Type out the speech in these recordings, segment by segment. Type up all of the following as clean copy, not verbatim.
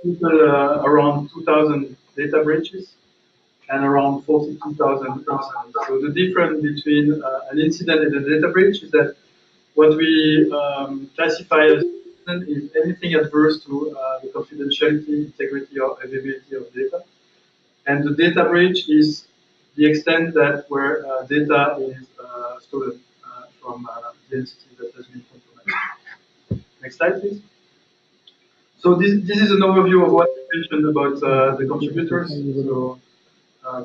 people around 2,000 data breaches and around 42,000 incidents. So the difference between an incident and a data breach is that what we classify as incident is anything adverse to the confidentiality, integrity, or availability of data. And the data breach is the extent that where data is stolen from the entity that has been compromised. Next slide, please. So this is an overview of what I mentioned about the contributors. So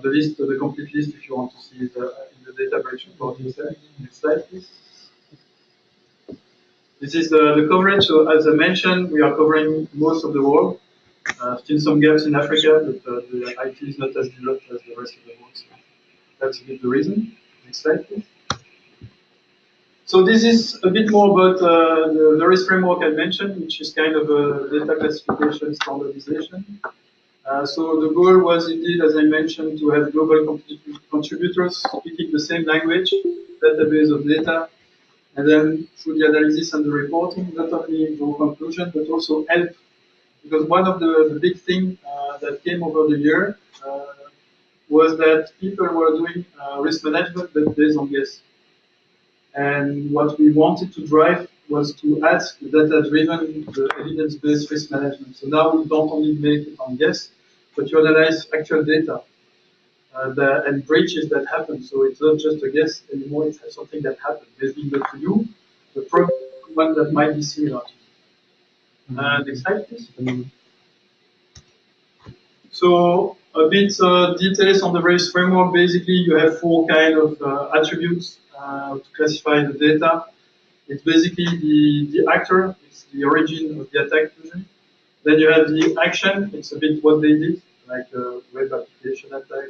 the list, the complete list, if you want to see in the data breach report itself. Next slide, please. This is the coverage. So as I mentioned, we are covering most of the world. Still some gaps in Africa, but the IT is not as developed as the rest of the world. So that's a bit the reason. Next slide, please. So this is a bit more about the various framework I mentioned, which is kind of a data classification standardization. So the goal was indeed, as I mentioned, to have global contributors speaking the same language, database of data, and then through the analysis and the reporting, not only draw conclusion, but also help. Because one of the big things that came over the year was that people were doing risk management but based on guess. And what we wanted to drive was to add the data-driven, the evidence-based risk management. So now we don't only make it on guess, but you analyze actual data and breaches that happen. So it's not just a guess anymore, it's something that happened. Maybe not to you, but probably one that might be similar to you. Next slide, please. So a bit details on the various framework. Basically, you have four kind of attributes to classify the data. It's basically the actor, it's the origin of the attack usually. Then you have the action, it's a bit what they did, like web application attack,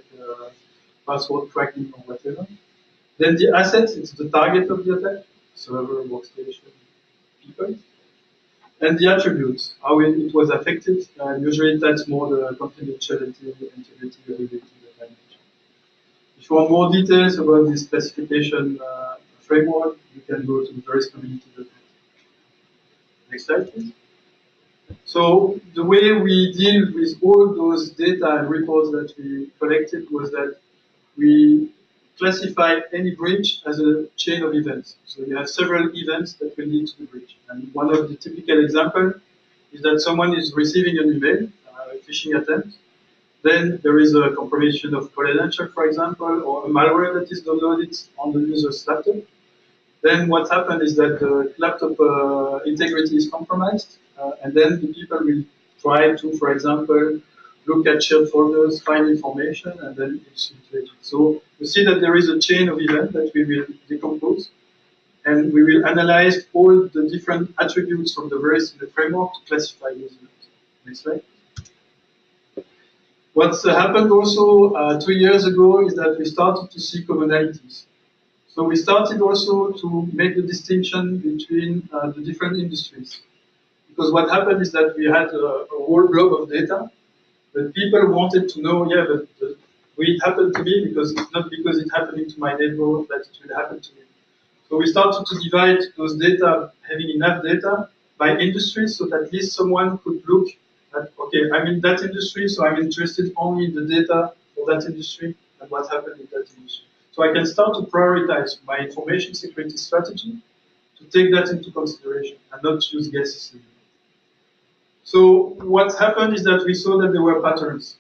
password cracking or whatever. Then the asset, it's the target of the attack, server, workstation, people. And the attributes, how it was affected, usually that's more the confidentiality, the integrity, availability that I mentioned. If you want more details about this classification framework, you can go to veriscommunity.net. Next slide, please. So the way we deal with all those data and reports that we collected was that we classify any breach as a chain of events. So you have several events that will lead to the breach. And one of the typical examples is that someone is receiving an email, a phishing attempt. Then there is a confirmation of credential, for example, or a malware that is downloaded on the user's laptop. Then what happened is that the laptop integrity is compromised, and then the people will try to, for example, look at shared folders, find information, and then infiltrate it. So you see that there is a chain of events that we will decompose, and we will analyze all the different attributes from the various in the framework to classify those events. Next slide. What's happened also 2 years ago is that we started to see commonalities. So we started also to make the distinction between the different industries. Because what happened is that we had a whole blob of data, but people wanted to know, yeah, but it happened to me because it's not because it's happening to my neighbor that it will happen to me. So we started to divide those data, having enough data by industry, so that at least someone could look at, okay, I'm in that industry, so I'm interested only in the data for that industry and what happened in that industry. So I can start to prioritize my information security strategy to take that into consideration and not use guesses anymore. So what happened is that we saw that there were patterns.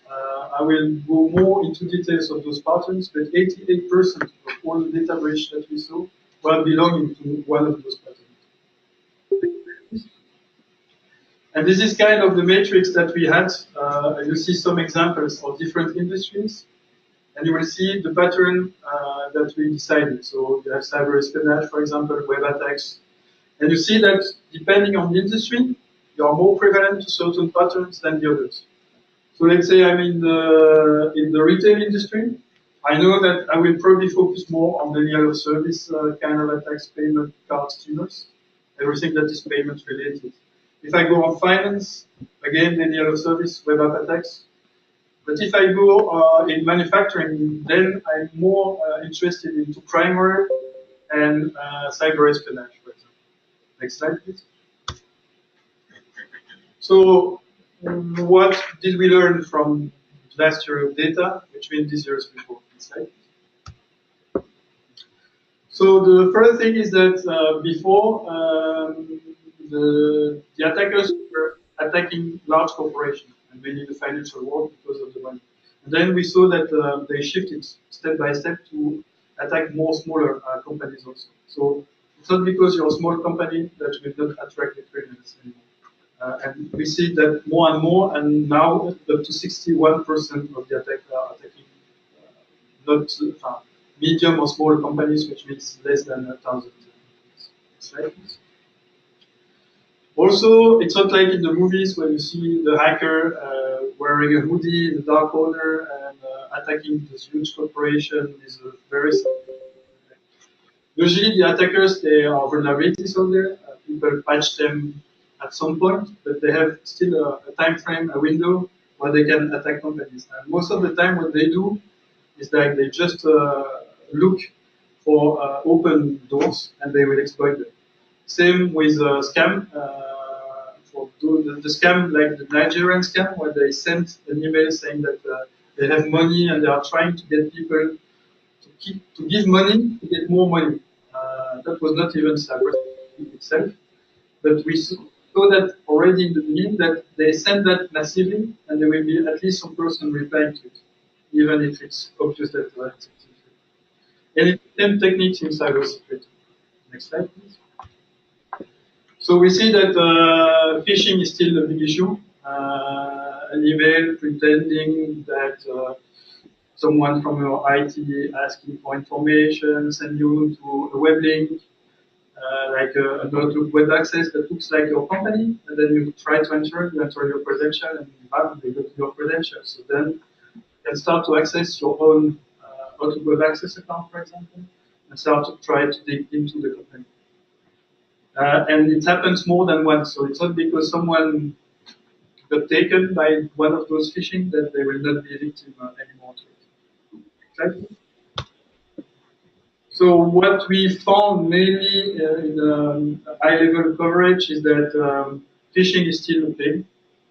I will go more into details of those patterns, but 88% of all the data breaches that we saw were belonging to one of those patterns. And this is kind of the matrix that we had. You see some examples of different industries. And you will see the pattern that we decided. So you have cyber espionage, for example, web attacks. And you see that depending on the industry, you are more prevalent to certain patterns than the others. So let's say I'm in the retail industry. I know that I will probably focus more on the denial of service kind of attacks, payment, card stealers, everything that is payment related. If I go on finance, again, denial of service, web app attacks. But if I go in manufacturing, then I'm more interested into crime and cyber espionage, for example. Next slide, please. So what did we learn from last year of data, which means this year's report? So the first thing is that before the attackers were attacking large corporations and mainly the financial world because of the money. And then we saw that they shifted step by step to attack more smaller companies also. So it's not because you're a small company that you will not attract the criminals anymore. And we see that more and more, and now up to 61% of the attackers are attacking not medium or small companies, which means less than 1,000. Right? Also, it's not like in the movies where you see the hacker wearing a hoodie in the dark corner and attacking this huge corporation. Is very usually the attackers, they are vulnerabilities out there. People patch them at some point, but they have still a time frame, a window where they can attack companies. And most of the time, what they do is like they just look for open doors and they will exploit them. Same with scam. For the scam, like the Nigerian scam, where they send an email saying that they have money and they are trying to get people to give money to get more money. That was not even cybersecurity itself, but we saw that already in the beginning that they send that massively and there will be at least some person replying to it, even if it's obvious that it's and it's the same techniques in cybersecurity. Next slide, please. So we see that phishing is still a big issue. An email pretending that someone from your IT asking for information, send you to a web link, like an Outlook web access that looks like your company, and then you try to enter your credential, and bam, they go to your credentials. So then you can start to access your own Outlook web access account, for example, and start to try to dig into the company. And it happens more than once, so it's not because someone got taken by one of those phishing that they will not be a victim anymore to it. Exactly. So what we found mainly in high-level coverage is that phishing is still a thing,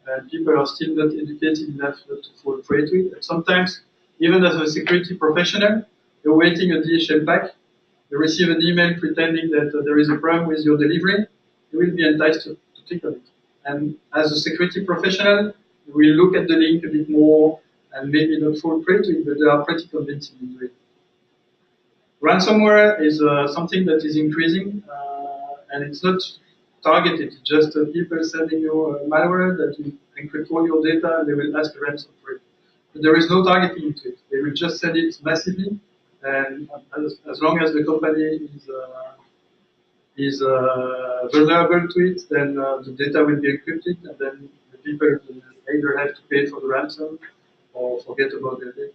and people are still not educated enough to fall prey to it. And sometimes, even as a security professional, you're waiting a DHL pack, you receive an email pretending that there is a problem with your delivery, you will be enticed to click on it. And as a security professional, you will look at the link a bit more and maybe not fall prey to it, but they are pretty convincing into it. Ransomware is something that is increasing, and it's not targeted, just people sending you malware that will encrypt all your data and they will ask a ransom for it. But there is no targeting into it. They will just send it massively, and as long as the company is vulnerable to it, then the data will be encrypted, and then the people will either have to pay for the ransom or forget about their data.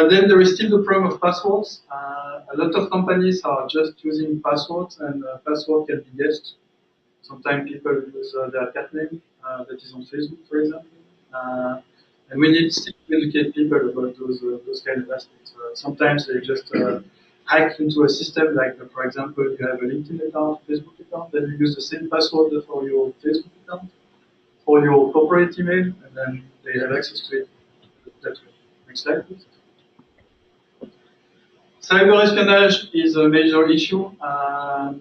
Then there is still the problem of passwords. A lot of companies are just using passwords, and password can be guessed. Sometimes people use their cat name that is on Facebook, for example. And we need still to educate people about those kind of aspects. Sometimes they just hack into a system, like for example, you have a LinkedIn account, Facebook account, then you use the same password for your Facebook account, for your corporate email, and then they have access to it that way. Next slide, please. Cyber espionage is a major issue.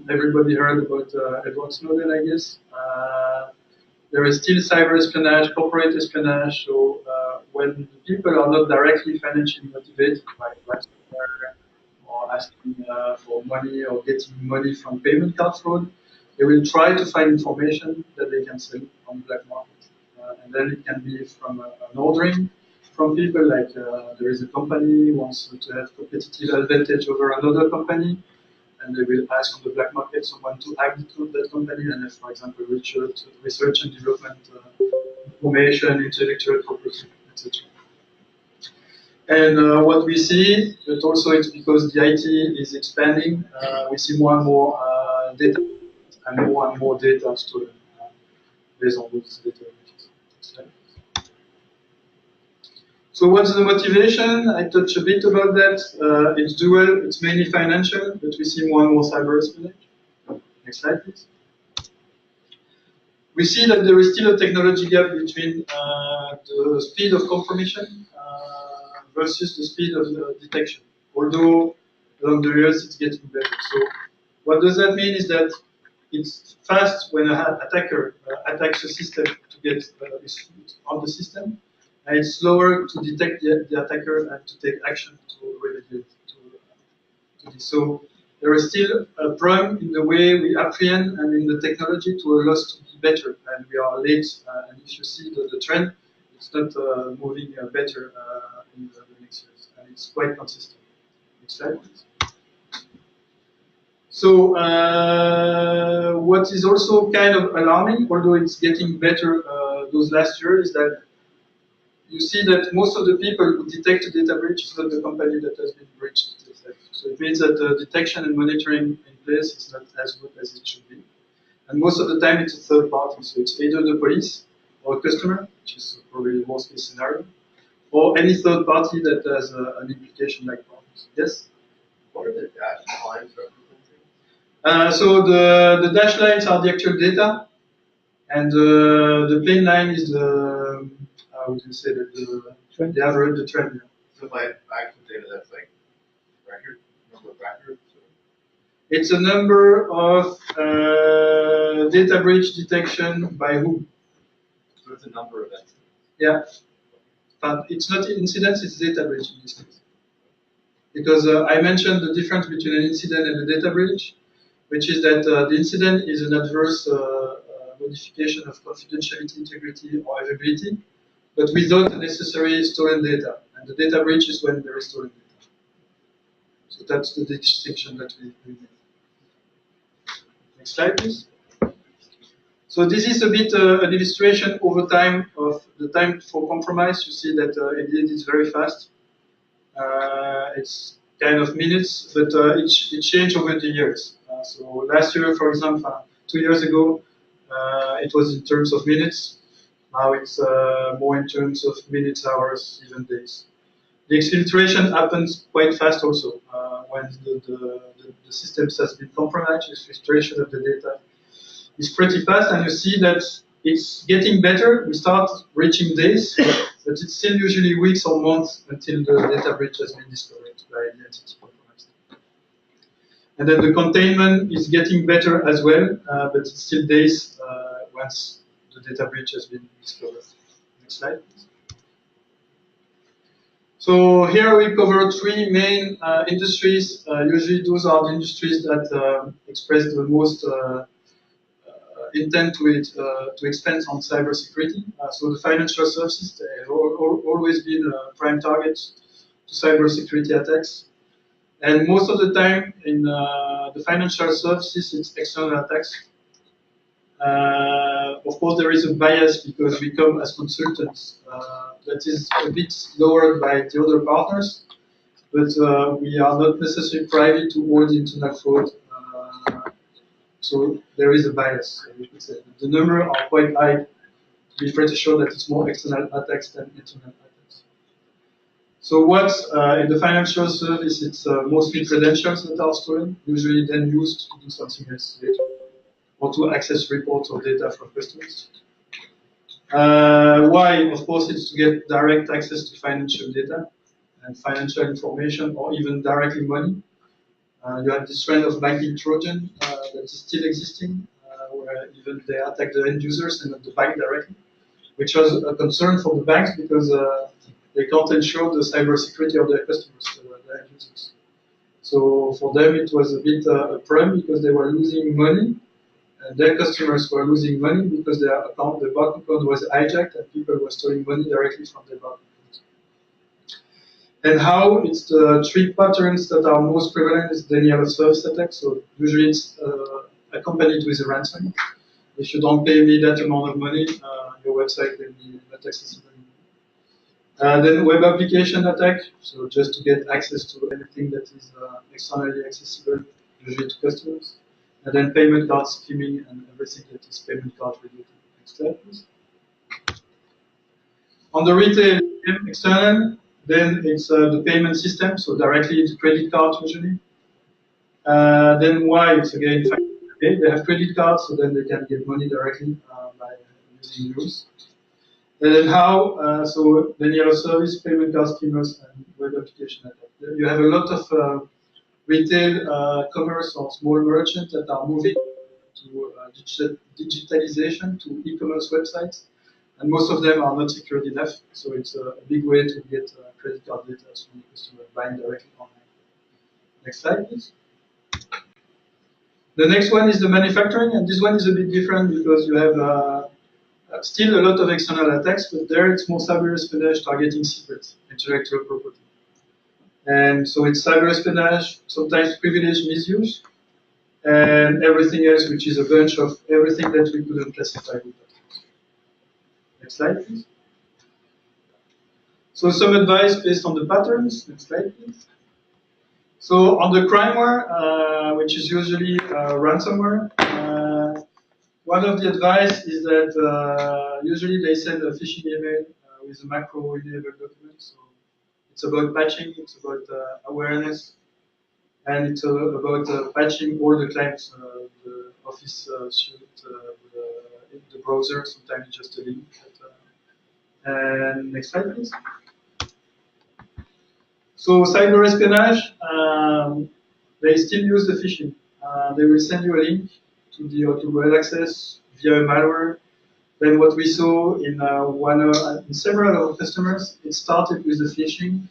Everybody heard about Edward Snowden, I guess. There is still cyber espionage, corporate espionage. So when people are not directly financially motivated by ransomware or asking for money or getting money from payment card fraud, they will try to find information that they can sell on the black market. And then it can be from an ordering from people, like there is a company who wants to have competitive advantage over another company, and they will ask on the black market someone to hack that company and have, for example, research and development information, intellectual property, etc. And what we see, but also it's because the IT is expanding, we see more and more data and more data stolen based on those data images. So what's the motivation? I touched a bit about that. It's dual, it's mainly financial, but we see more and more cyber espionage. Next slide, please. We see that there is still a technology gap between the speed of confirmation versus the speed of detection. Although along the years it's getting better. So what does that mean is that it's fast when an attacker attacks a system to get his foot on the system, and it's slower to detect the attacker and to take action to remediate to this. So there is still a problem in the way we apprehend and in the technology to allow us to be better, and we are late. And if you see the trend, it's not moving better in the next years, and it's quite consistent. Next slide, please. So what is also kind of alarming, although it's getting better those last years, is that you see that most of the people who detect a data breach is not the company that has been breached. So it means that the detection and monitoring in place is not as good as it should be. And most of the time it's a third party, so it's either the police or a customer, which is probably the worst case scenario, or any third party that has an implication like problems. Yes? What are the dash lines representing? So the dash lines are the actual data, and the plain line is the, how would you say that, the average, the trend. So if I have actual data that's like record, number of records? It's a number of data breach detection by whom? So it's a number of incidents. Yeah, but it's not incidents, it's data breach in this case. Because I mentioned the difference between an incident and a data breach, which is that the incident is an adverse modification of confidentiality, integrity, or availability, but without necessary stolen data. And the data breach is when there is stolen data. So that's the distinction that we make. Next slide, please. So this is a bit an illustration over time of the time for compromise. You see that indeed it's very fast. It's kind of minutes, but it changed over the years. So last year, for example, 2 years ago, it was in terms of minutes. Now it's more in terms of minutes, hours, even days. The exfiltration happens quite fast also. When the systems has been compromised, the exfiltration of the data is pretty fast, and you see that it's getting better. We start reaching days, but it's still usually weeks or months until the data breach has been discovered by the entity compromised. And then the containment is getting better as well, but it's still days once the data breach has been discovered. Next slide, please. So here we cover three main industries. Usually those are the industries that express the most intent to expand on cybersecurity. So the financial services, they have always been prime targets to cybersecurity attacks. And most of the time in the financial services, it's external attacks. Of course, there is a bias because we come as consultants. That is a bit lowered by the other partners, but we are not necessarily privy to all the internal fraud. So there is a bias. We could say the numbers are quite high to be pretty sure that it's more external attacks than internal attacks. So what's in the financial service? It's mostly credentials that are stolen, usually then used to do something else later, or to access reports or data from customers. Why? Of course, it's to get direct access to financial data and financial information, or even directly money. You have this trend of banking Trojan that is still existing, where even they attack the end users and not the bank directly, which was a concern for the banks because they can't ensure the cybersecurity of their customers, their end users. So for them, it was a bit a problem because they were losing money. Their customers were losing money because their account, the bank account was hijacked and people were stealing money directly from their bank account. And how? It's the three patterns that are most prevalent is denial of service attacks. So usually it's accompanied with a ransom. If you don't pay me that amount of money, your website will be not accessible anymore. Then web application attack. So just to get access to anything that is externally accessible, usually to customers. And then payment card skimming and everything that is payment card related. Next slide, please. On the retail external, then it's the payment system, so directly into credit card usually. Then why? It's again, they have credit cards, so then they can get money directly by using rules. And then how, so then you have service, payment card schemas, and web application attack. You have a lot of retail commerce or small merchants that are moving to digitalization, to e-commerce websites. And most of them are not secured enough, so it's a big way to get credit card data from the customer buying directly online. Next slide, please. The next one is the manufacturing, and this one is a bit different because you have still a lot of external attacks, but there it's more cyber espionage targeting secrets, intellectual property. And so it's cyber espionage, sometimes privilege misuse, and everything else, which is a bunch of everything that we couldn't classify with that. Next slide, please. So some advice based on the patterns. Next slide, please. So on the crimeware, which is usually ransomware, one of the advice is that usually they send a phishing email with a macro-enabled document. So it's about patching, it's about awareness, and it's about patching all the clients, the Office suite, the browser. Sometimes it's just a link. And next slide, please. So cyber espionage, they still use the phishing. They will send you a link to web access via malware. Then what we saw in in several of our customers, it started with the phishing.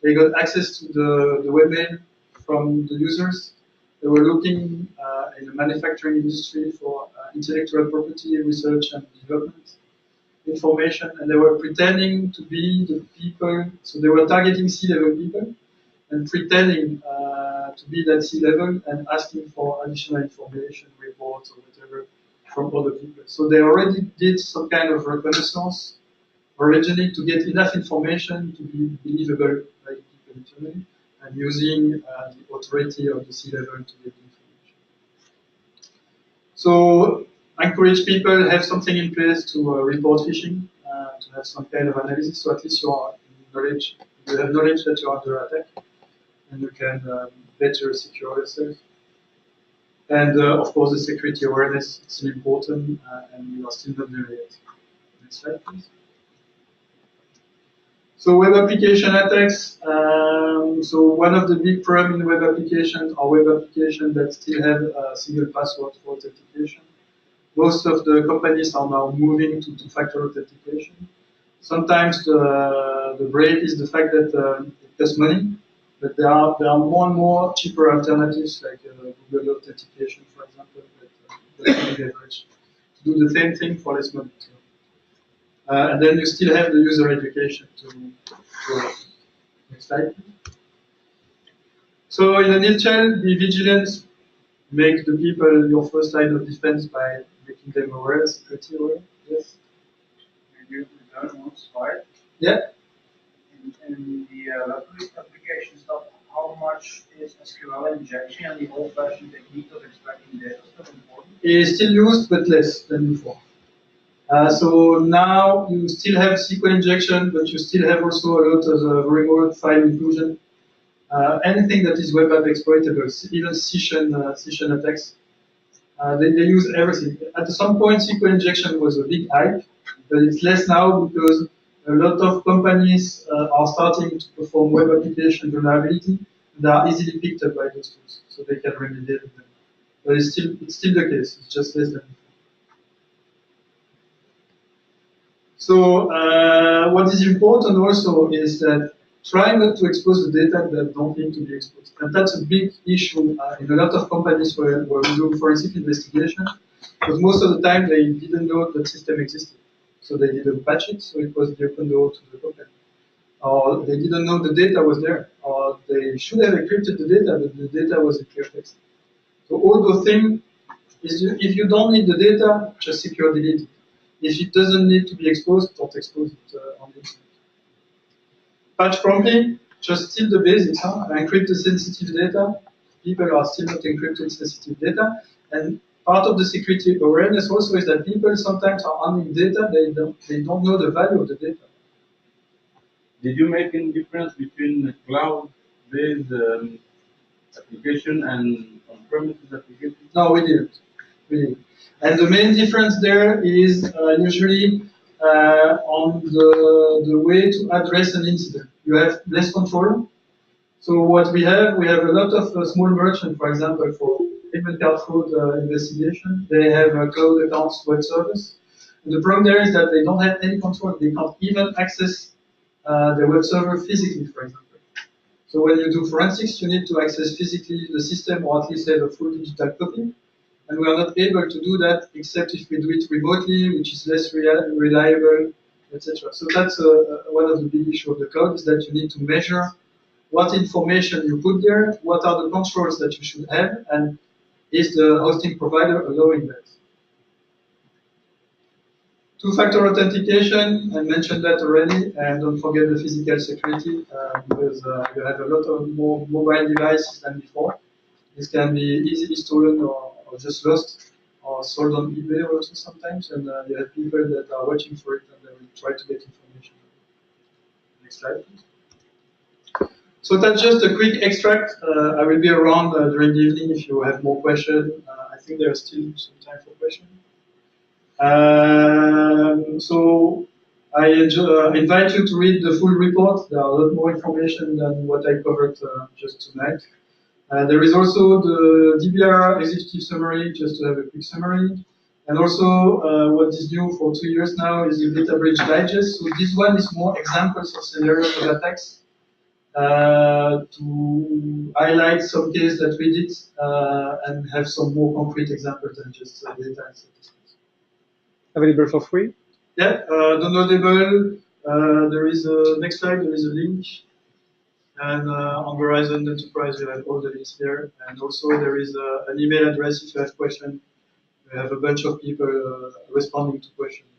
They got access to the webmail from the users. They were looking in the manufacturing industry for intellectual property research and development information, and they were pretending to be the people. So they were targeting C-level people and pretending to be that C-level and asking for additional information, reports, or whatever from other people. So they already did some kind of reconnaissance originally to get enough information to be believable by people internally, and using the authority of the C-level to get the information. So encourage people have something in place to report phishing, to have some kind of analysis, so at least you have knowledge that you're under attack, and you can better secure yourself. And of course, the security awareness is still important, and we are still not there yet. Next slide, please. So web application attacks. So one of the big problems in web applications are web applications that still have a single password for authentication. Most of the companies are now moving to two-factor authentication. Sometimes the break is the fact that it costs money, but there are more and more cheaper alternatives like Google Authentication, for example, that can be leveraged to do the same thing for less money. So, and then you still have the user education to next slide. So in a nutshell, be vigilant, make the people your first line of defense by making them aware, security aware. Yes. Maybe return one slide. Yeah. In the web application stuff, how much is SQL injection and the old-fashioned technique of extracting data still important? It is still used, but less than before. So now you still have SQL injection, but you still have also a lot of remote file inclusion. Anything that is web app exploitable, even session attacks, they use everything. At some point, SQL injection was a big hype, but it's less now because a lot of companies are starting to perform web application vulnerability, and they are easily picked up by those tools, so they can remediate them. But it's still the case. It's just less than before. So what is important also is that try not to expose the data that don't need to be exposed. And that's a big issue in a lot of companies where we do forensic investigation, because most of the time they didn't know that system existed. So they didn't patch it, so it was the open door to the company. Or they didn't know the data was there. Or they should have encrypted the data, but the data was in clear text. So all those things, if you don't need the data, just secure delete it. If it doesn't need to be exposed, don't expose it on the internet. Patch promptly, just still the basics. Encrypt the sensitive data. People are still not encrypting sensitive data. And part of the security awareness also is that people sometimes are handling data, they don't know the value of the data. Did you make any difference between cloud-based application and on-premises application? No, we didn't. really. And the main difference there is usually on the way to address an incident. You have less control. So what we have a lot of small merchants, for example, for payment card fraud investigation. They have a cloud accounts web service. And the problem there is that they don't have any control. They can't even access the web server physically, for example. So when you do forensics, you need to access physically the system or at least have a full digital copy. And we are not able to do that except if we do it remotely, which is less reliable, etc. So that's one of the big issues of the cloud is that you need to measure what information you put there, what are the controls that you should have, and is the hosting provider allowing that? Two-factor authentication, I mentioned that already, and don't forget the physical security, because you have a lot of more mobile devices than before. This can be easily stolen or just lost, or sold on eBay also sometimes, and you have people that are watching for it and they will try to get information. Next slide, please. So that's just a quick extract. I will be around during the evening if you have more questions. I think there is still some time for questions. So I invite you to read the full report. There are a lot more information than what I covered just tonight. There is also the DBR executive summary, just to have a quick summary. And also what is new for 2 years now is the data breach digest. So this one is more examples of scenarios of attacks. To highlight some cases that we did and have some more concrete examples than just data and statistics. Available for free? Yeah, downloadable. There is a next slide. There is a link, and on Verizon Enterprise you have all the links there. And also there is an email address if you have questions. We have a bunch of people responding to questions.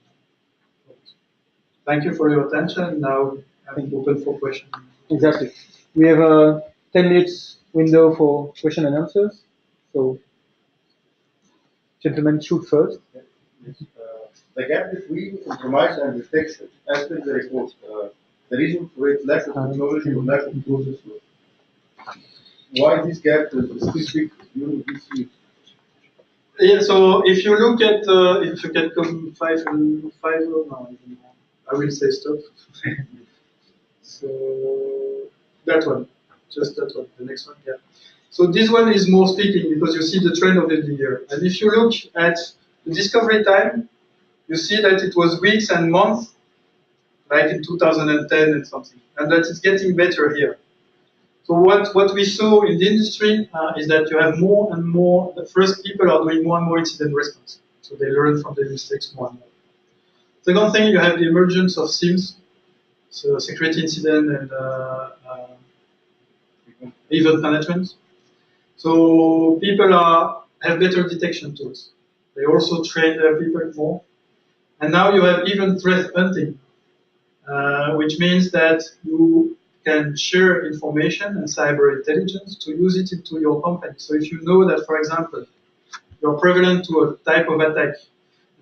Thank you for your attention. Now I'm open for questions. Exactly. We have a 10 minutes window for question and answers. So, gentlemen, shoot first. Yes. The gap between compromise and detection, as per the report, the reason for it, lack of technology or lack of process. Why this gap is still big during this year? Yeah, so if you look at, if you can come five, no, I will say stop. So that one, just that one, the next one, yeah. So this one is more speaking because you see the trend of the year. And if you look at the discovery time, you see that it was weeks and months, like in 2010 and something, and that it's getting better here. So what we saw in the industry is that you have more and more, the first people are doing more and more incident response. So they learn from their mistakes more and more. Second thing, you have the emergence of SIEMs, so security incident and event management. So people have better detection tools. They also train their people more. And now you have even threat hunting, which means that you can share information and cyber intelligence to use it into your company. So if you know that, for example, you're prevalent to a type of attack,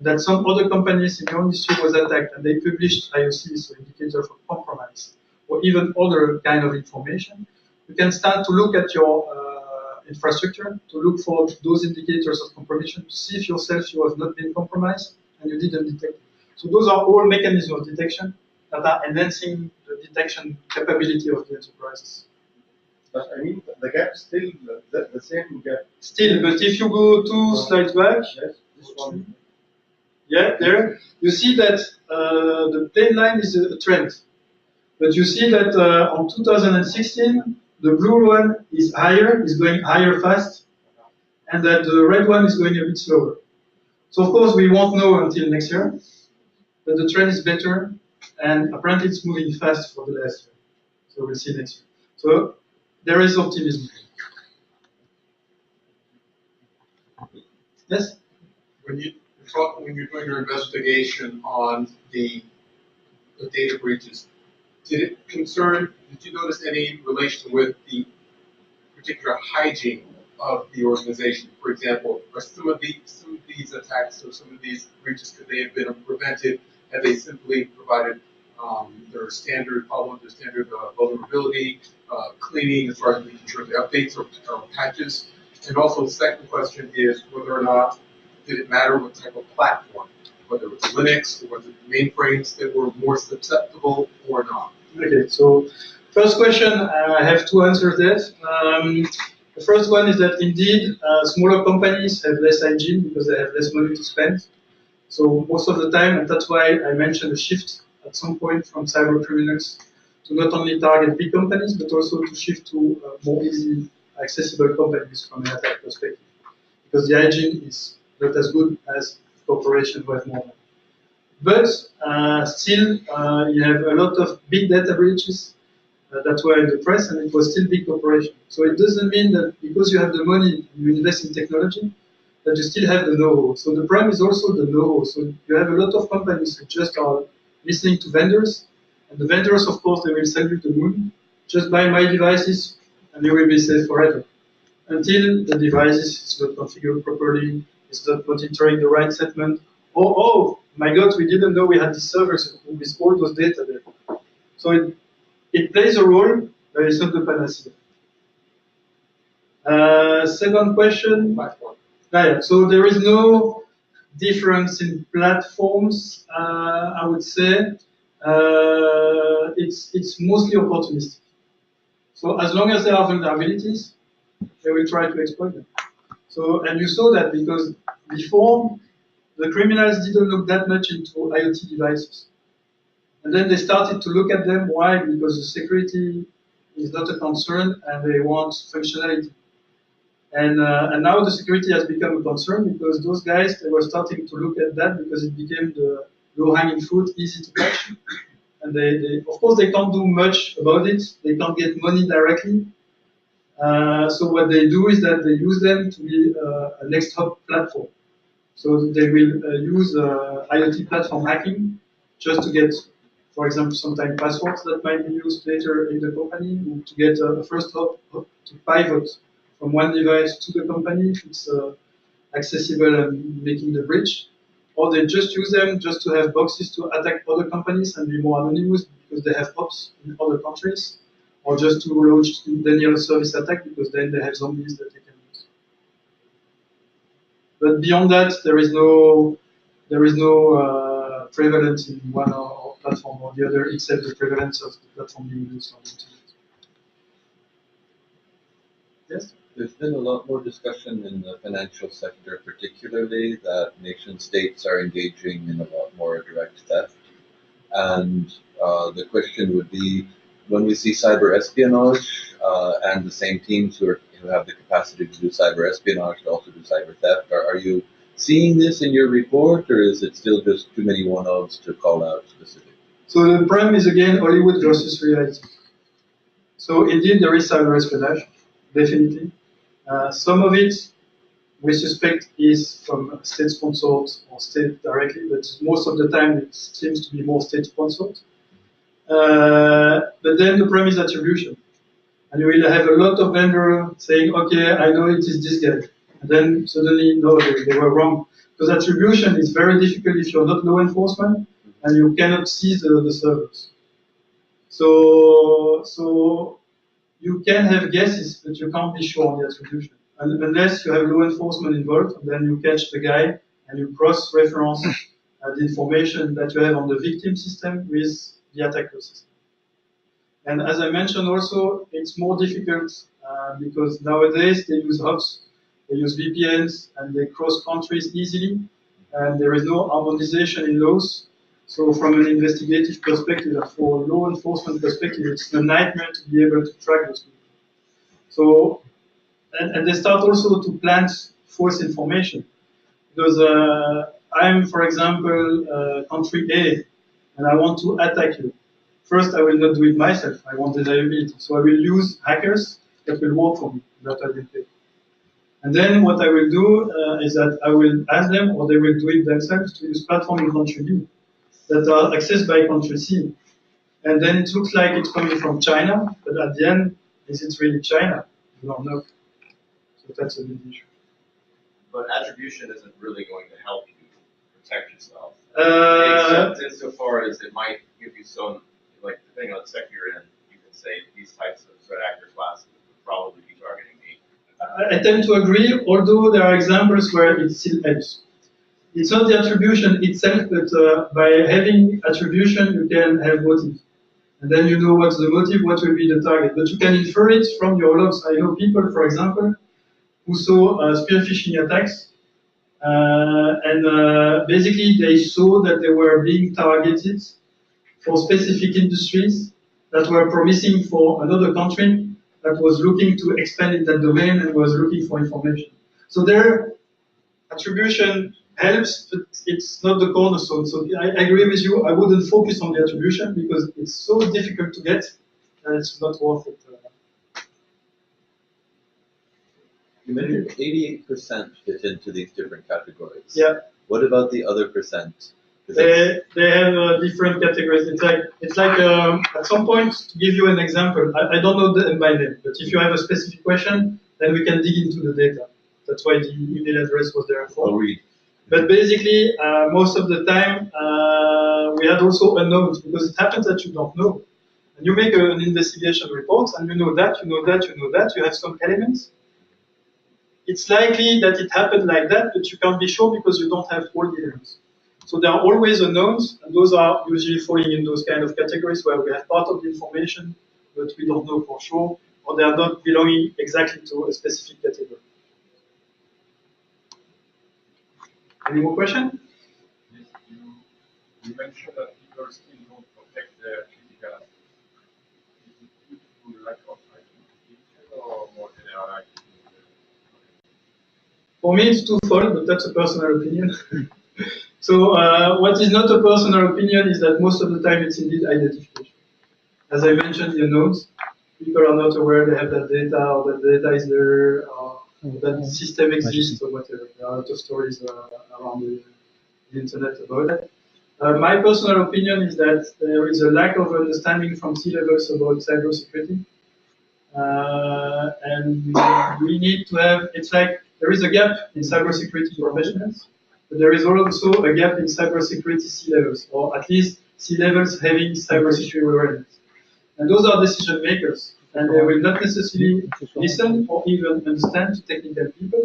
that some other companies in your industry was attacked and they published IOCs, so indicators of compromise, or even other kind of information, you can start to look at your infrastructure, to look for those indicators of compromission, to see if yourself you have not been compromised and you didn't detect. So those are all mechanisms of detection that are enhancing the detection capability of the enterprises. But I mean, the gap is still the same gap. Still, but if you go 2 slides back, Yes, this one. yeah, there, you see that the plain line is a trend. But you see that on 2016, the blue one is higher, is going higher fast, and that the red one is going a bit slower. So of course we won't know until next year, but the trend is better, and apparently it's moving fast for the last year. So we'll see next year. So there is optimism. Yes? When you're doing your investigation on the data breaches, did you notice any relation with the particular hygiene of the organization? For example, are some of these attacks or some of these breaches, could they have been prevented had they simply provided their standard vulnerability, cleaning as far as making sure the updates or patches? And also the second question is whether or not did it matter what type of platform, whether it was Linux or whether the mainframes that were more susceptible or not? Okay, so first question, I have two answers there. The first one is that indeed smaller companies have less hygiene because they have less money to spend. So most of the time, and that's why I mentioned a shift at some point from cyber criminals to not only target big companies, but also to shift to more easy accessible companies from an attack perspective. Because the hygiene is not as good as corporations who have more money. But still, you have a lot of big data breaches that were in the press, and it was still big corporation. So it doesn't mean that because you have the money, you invest in technology, that you still have the know-how. So the problem is also the know-how. So you have a lot of companies who just are listening to vendors, and the vendors, of course, they will sell you the moon. Just buy my devices, and you will be safe forever. Until the devices is not configured properly, it's not monitoring the right segment. Oh, my God, we didn't know we had these servers with all those data there. So it plays a role, but it's not the panacea. Second question. Platform. Yeah, so there is no difference in platforms, I would say. It's mostly opportunistic. So as long as there are vulnerabilities, they will try to exploit them. So, and you saw that because before, the criminals didn't look that much into IoT devices. And then they started to look at them. Why? Because the security is not a concern and they want functionality. And now the security has become a concern because those guys, they were starting to look at that because it became the low-hanging fruit, easy to catch. And of course, they can't do much about it. They can't get money directly. So what they do is that they use them to be a next hop platform. So they will use IoT platform hacking just to get, for example, sometimes passwords that might be used later in the company to get a first hop to pivot from one device to the company if it's accessible and making the bridge. Or they just use them just to have boxes to attack other companies and be more anonymous because they have ops in other countries. Or just to launch denial of service attack because then they have zombies that they can use. But beyond that, there is no prevalence in one or platform or the other except the prevalence of the platform being used on the internet. Yes? There's been a lot more discussion in the financial sector, particularly that nation states are engaging in a lot more direct theft. And the question would be, when we see cyber espionage and the same teams who have the capacity to do cyber espionage to also do cyber theft, are you seeing this in your report, or is it still just too many one-offs to call out specifically? So the problem is again Hollywood versus reality. So indeed there is cyber espionage, definitely. Some of it we suspect is from state-sponsored or state directly, but most of the time it seems to be more state-sponsored. But then the problem is attribution. And you will have a lot of vendors saying, okay, I know it is this guy. And then suddenly, no, they were wrong. Because attribution is very difficult if you're not law enforcement and you cannot see the servers. So you can have guesses, but you can't be sure on the attribution. And unless you have law enforcement involved, then you catch the guy and you cross-reference the information that you have on the victim system with the attacker system. And as I mentioned also, it's more difficult because nowadays they use hubs, they use VPNs, and they cross countries easily, and there is no harmonization in laws. So from an investigative perspective, and for a law enforcement perspective, it's a nightmare to be able to track those people. So, and they start also to plant false information. Because I'm, for example, country A, and I want to attack you. First, I will not do it myself. I want deniability. So I will use hackers that will work for me, that I will pay. And then what I will do is that I will ask them, or they will do it themselves, to use platform in country B that are accessed by country C. And then it looks like it's coming from China, but at the end, is it really China? You don't know. So that's a big issue. But attribution isn't really going to help you protect yourself. Except insofar as it might give you some, like depending on the sector you're in, you can say these types of threat actor classes would probably be targeting me. I tend to agree, although there are examples where it still helps. It's not the attribution itself, but by having attribution, you can have motive. And then you know what's the motive, what will be the target. But you can infer it from your logs. I know people, for example, who saw spear phishing attacks. And basically, they saw that they were being targeted for specific industries that were promising for another country that was looking to expand in that domain and was looking for information. So their attribution helps, but it's not the cornerstone. So I agree with you. I wouldn't focus on the attribution because it's so difficult to get and it's not worth it. You mentioned 88% fit into these different categories. Yeah. What about the other percent? They have different categories. It's like at some point, to give you an example, I don't know them by name, but if you have a specific question, then we can dig into the data. That's why the email address was there for. I'll read. But basically, most of the time, we had also unknowns because it happens that you don't know. And you make an investigation report and you know that, you know that, you know that, you have some elements. It's likely that it happened like that, but you can't be sure because you don't have all the elements. So there are always unknowns, and those are usually falling in those kind of categories where we have part of the information, but we don't know for sure, or they are not belonging exactly to a specific category. Any more questions? Yes, you mentioned that people still don't protect their critical assets. Is it due to lack of identification or more generalized? For me, it's twofold, but that's a personal opinion. So what is not a personal opinion is that most of the time it's indeed identification. As I mentioned, the unknowns, people are not aware they have that data, or that data is there, or that system exists, or whatever. There are a lot of stories around the internet about it. My personal opinion is that there is a lack of understanding from C-levels about cybersecurity. And we need to have, it's like there is a gap in cybersecurity professionals, but there is also a gap in cybersecurity C-levels, or at least C-levels having cybersecurity awareness. And those are decision makers, and they will not necessarily listen or even understand to technical people.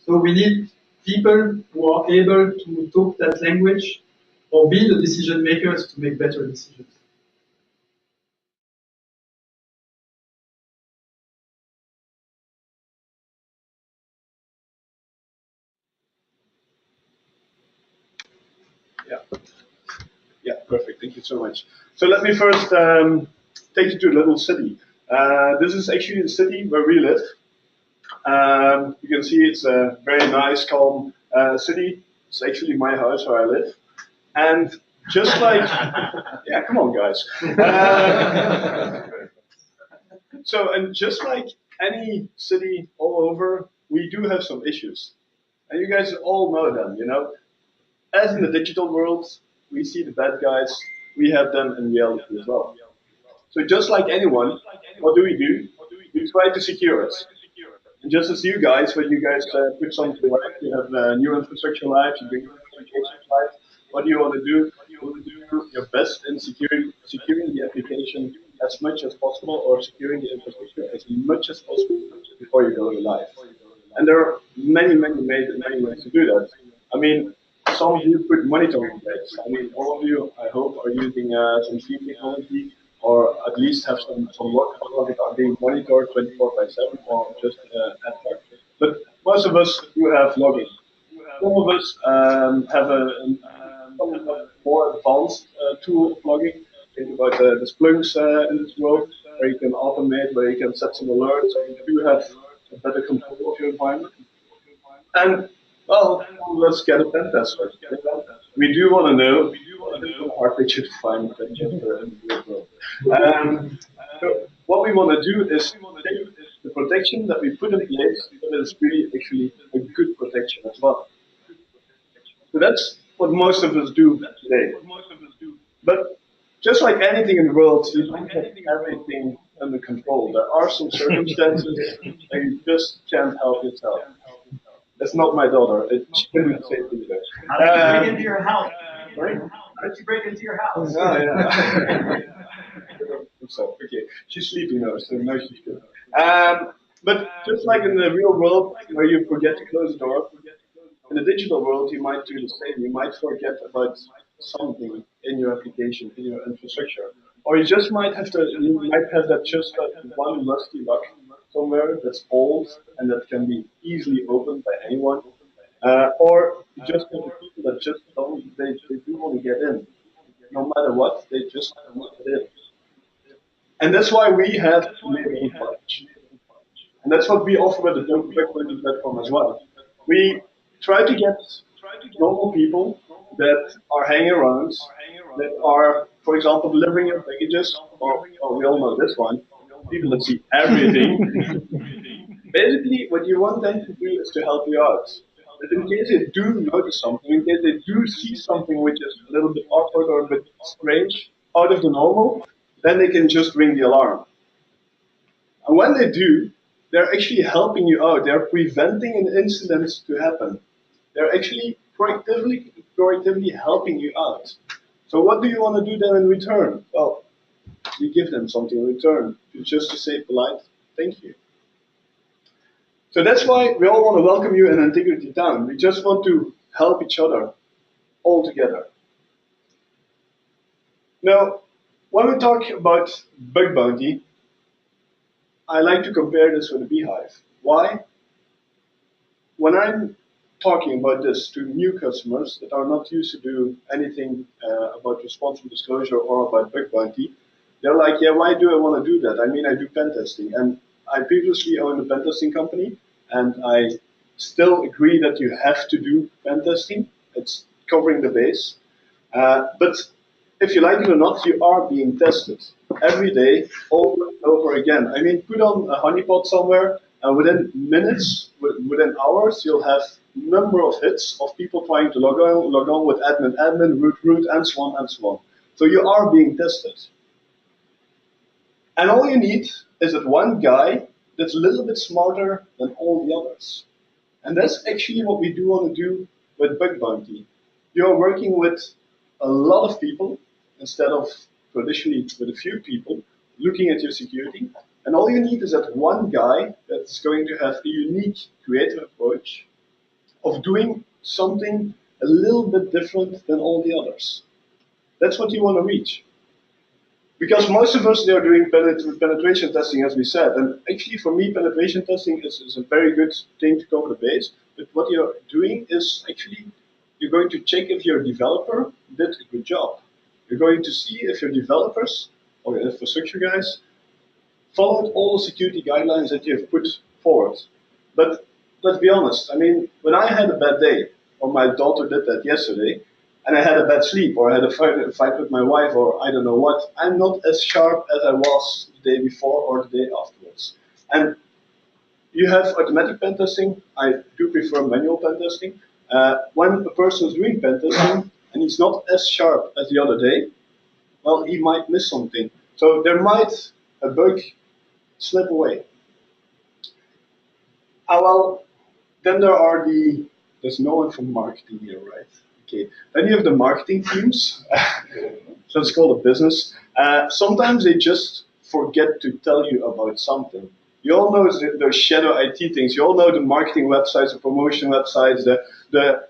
So we need people who are able to talk that language or be the decision makers to make better decisions. Yeah, perfect. Thank you so much. So let me first take you to a little city. This is actually the city where we live. You can see it's a very nice, calm city. It's actually my house where I live. And just like, yeah, come on, guys. And just like any city all over, we do have some issues. And you guys all know them, you know. As in the digital world, we see the bad guys, we have them in reality as well. So just like anyone, what do? We try to secure us. And just as you guys, when you guys put something live, you have new infrastructure live, you bring applications live, what do you want to do? You want to do your best in securing the application as much as possible, or securing the infrastructure as much as possible before you go live. And there are many ways to do that. I mean, some of you put monitoring beds. I mean, all of you, I hope, are using some sleep technology, or at least have some work that are being monitored 24/7, or just ad hoc. But most of us do have logging. Some of us have a more advanced tool of logging. Think about the Splunks in this world, where you can automate, where you can set some alerts, so you do have a better control of your environment. And well, let's get a pen tester. We do want to know. It's a hard picture to find a pen tester in the real world. So what we want to do is take the protection that we put in place, but it's really actually a good protection as well. So that's what most of us do today. But just like anything in the world, you don't have everything under control. There are some circumstances that you just can't help yourself. That's not my daughter. She couldn't say it either. How did you break into your house? Sorry? How did you break into your house? Oh, yeah. So, okay. She's sleeping now, so now she's good. But just like in the real world, where you forget to close the door, in the digital world, you might do the same. You might forget about something in your application, in your infrastructure, or you might have that just that one lusty bug somewhere that's old and that can be easily opened by anyone, or you just have the people that just don't, they do want to get in, no matter what, they just want to get in. And that's why we have neighborhood watch. And that's what we offer with the Bitcoin platform as well. We try to get normal people that are hanging around, that are, for example, delivering your packages, or we all know this one, people that see everything. Basically, what you want them to do is to help you out. But in case they do notice something, in case they do see something which is a little bit awkward or a bit strange, out of the normal, then they can just ring the alarm. And when they do, they're actually helping you out. They're preventing an incident to happen. They're actually proactively helping you out. So what do you want to do then in return? Well, you give them something in return, just to say polite thank you. So that's why we all want to welcome you in Intigriti Town. We just want to help each other all together. Now, when we talk about bug bounty, I like to compare this with a beehive. Why? When I'm talking about this to new customers that are not used to do anything about responsible disclosure or about bug bounty, they're like, yeah, why do I want to do that? I mean, I do pen testing, and I previously owned a pen testing company, and I still agree that you have to do pen testing. It's covering the base. But if you like it or not, you are being tested every day, over and over again. I mean, put on a honeypot somewhere, and within minutes, within hours, you'll have a number of hits of people trying to log on with admin, root, and so on and so on. So you are being tested. And all you need is that one guy that's a little bit smarter than all the others. And that's actually what we do want to do with bug bounty. You're working with a lot of people instead of traditionally with a few people looking at your security. And all you need is that one guy that's going to have a unique creative approach of doing something a little bit different than all the others. That's what you want to reach. Because most of us, they are doing penetration testing, as we said. And actually, for me, penetration testing is a very good thing to cover the base. But what you're doing is actually, you're going to check if your developer did a good job. You're going to see if your developers or your infrastructure guys followed all the security guidelines that you have put forward. But let's be honest, I mean, when I had a bad day, or my daughter did that yesterday, and I had a bad sleep, or I had a fight with my wife, or I don't know what, I'm not as sharp as I was the day before or the day afterwards. And you have automatic pen testing. I do prefer manual pen testing. When a person is doing pen testing and he's not as sharp as the other day, well, he might miss something. So there might a bug slip away. Well, then there's no one from marketing here, right? Okay. Then you have the marketing teams. So it's called a business. Sometimes they just forget to tell you about something. You all know those shadow IT things. You all know the marketing websites, the promotion websites,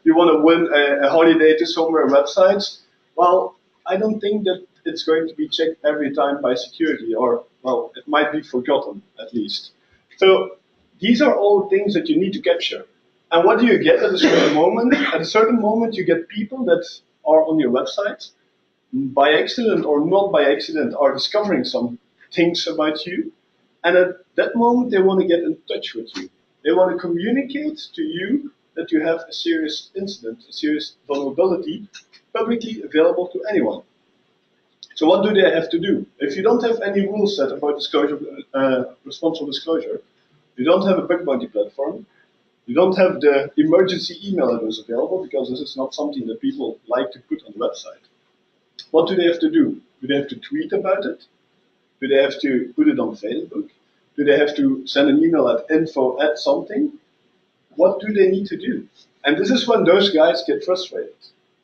you want to win a holiday to somewhere websites. Well, I don't think that it's going to be checked every time by security, or, well, it might be forgotten at least. So these are all things that you need to capture. And what do you get at a certain moment? At a certain moment, you get people that are on your website, by accident or not by accident, are discovering some things about you. And at that moment, they want to get in touch with you. They want to communicate to you that you have a serious incident, a serious vulnerability, publicly available to anyone. So what do they have to do? If you don't have any rules set about disclosure, responsible disclosure, you don't have a bug bounty platform, you don't have the emergency email address available, because this is not something that people like to put on the website. What do they have to do? Do they have to tweet about it? Do they have to put it on Facebook? Do they have to send an email at info@something? What do they need to do? And this is when those guys get frustrated.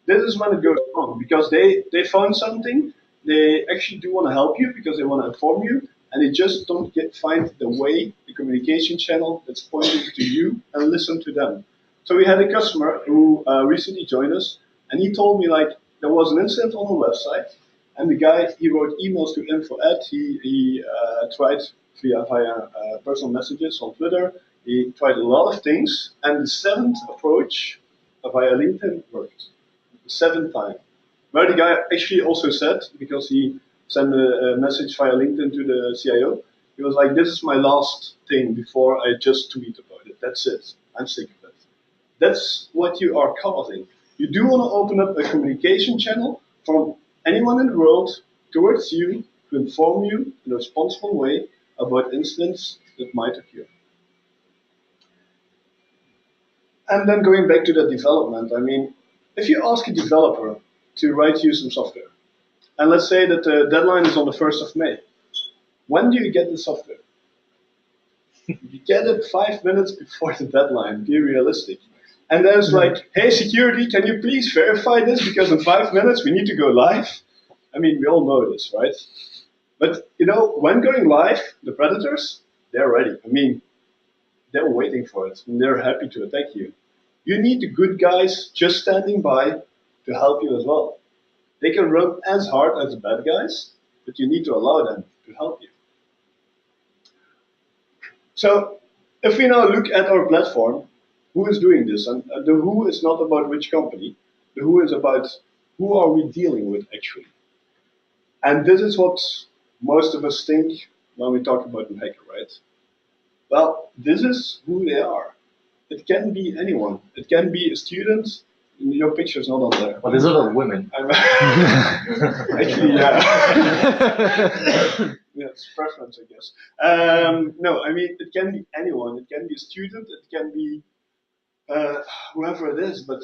This is when it goes wrong, because they found something, they actually do want to help you because they want to inform you, and they just don't find the way, the communication channel that's pointing to you and listen to them. So we had a customer who recently joined us, and he told me like there was an incident on the website, and the guy he wrote emails to info@. He tried via personal messages on Twitter. He tried a lot of things, and the seventh approach via LinkedIn worked. The seventh time. Where the guy actually also said, because he sent a message via LinkedIn to the CIO, he was like, "This is my last thing before I just tweet about it. That's it. I'm sick of it." That's what you are causing. You do want to open up a communication channel from anyone in the world towards you to inform you in a responsible way about incidents that might occur. And then going back to the development, I mean, if you ask a developer to write you some software, and let's say that the deadline is on the 1st of May, when do you get the software? You get it 5 minutes before the deadline, be realistic. And there's like, "Hey security, can you please verify this because in 5 minutes we need to go live?" I mean, we all know this, right? But you know, when going live, the predators, they're ready. I mean, they're waiting for it and they're happy to attack you. You need the good guys just standing by to help you as well. They can run as hard as the bad guys, but you need to allow them to help you. So if we now look at our platform, who is doing this? And the who is not about which company. The who is about who are we dealing with actually. And this is what most of us think when we talk about a hacker, right? Well, this is who they are. It can be anyone. It can be a student. Your picture's not on there. But there's a lot of women. Actually, yeah. Yeah, it's preference, I guess. No, I mean, it can be anyone. It can be a student. It can be whoever it is. But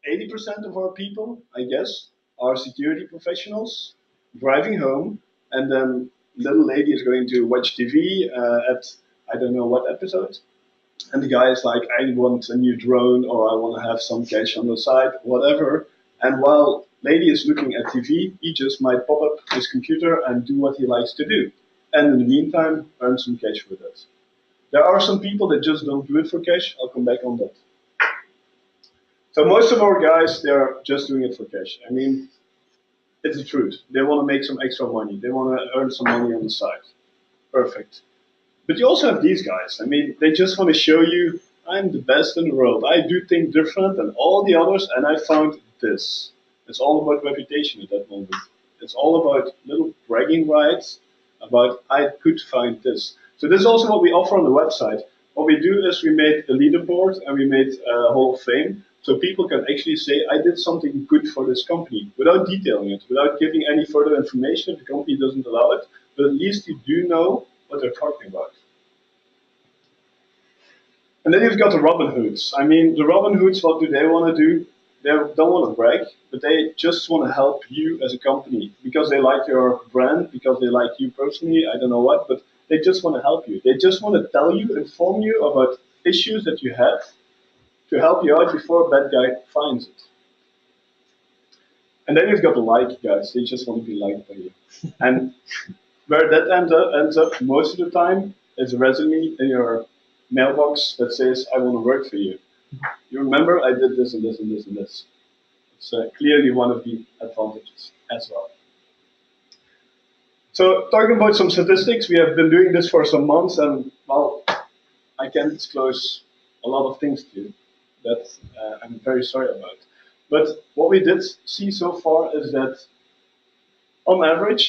80% of our people, I guess, are security professionals driving home, and then little lady is going to watch TV at I don't know what episode. And the guy is like, "I want a new drone, or I want to have some cash on the side, whatever." And while lady is looking at TV, he just might pop up his computer and do what he likes to do. And in the meantime, earn some cash with it. There are some people that just don't do it for cash. I'll come back on that. So most of our guys, they're just doing it for cash. I mean, it's the truth. They want to make some extra money. They want to earn some money on the side. Perfect. But you also have these guys. I mean, they just want to show you, "I'm the best in the world. I do things different than all the others, and I found this." It's all about reputation at that moment. It's all about little bragging rights about, "I could find this." So this is also what we offer on the website. What we do is we made a leaderboard and we made a Hall of Fame. So people can actually say, "I did something good for this company," without detailing it, without giving any further information if the company doesn't allow it. But at least you do know what they're talking about. And then you've got the Robin Hoods. I mean, the Robin Hoods, what do they want to do? They don't want to brag, but they just want to help you as a company because they like your brand, because they like you personally, I don't know what, but they just want to help you. They just want to tell you, inform you about issues that you have to help you out before a bad guy finds it. And then you've got the like guys. They just want to be liked by you. And where that ends up most of the time is a resume in your mailbox that says, "I want to work for you. You remember I did this and this and this and this." It's clearly one of the advantages as well. So talking about some statistics, we have been doing this for some months, and well, I can't disclose a lot of things to you that I'm very sorry about. But what we did see so far is that on average,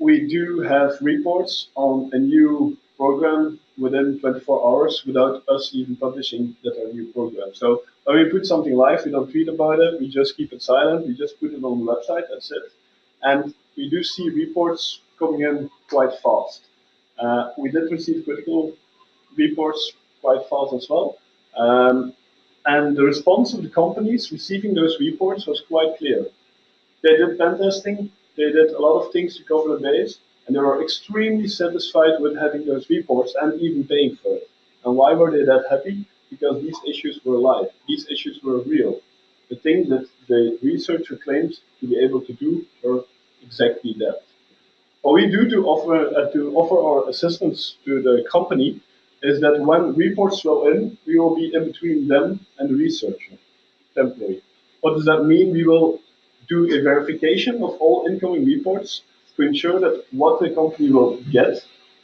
we do have reports on a new program within 24 hours without us even publishing that our new program. So when we put something live, we don't tweet about it, we just keep it silent, we just put it on the website, that's it. And we do see reports coming in quite fast. We did receive critical reports quite fast as well. And the response of the companies receiving those reports was quite clear. They did pen testing, they did a lot of things to cover the base, and they were extremely satisfied with having those reports and even paying for it. And why were they that happy? Because these issues were live, these issues were real. The things that the researcher claimed to be able to do were exactly that. What we do to offer our assistance to the company is that when reports flow in, we will be in between them and the researcher, temporarily. What does that mean? We will do a verification of all incoming reports to ensure that what the company will get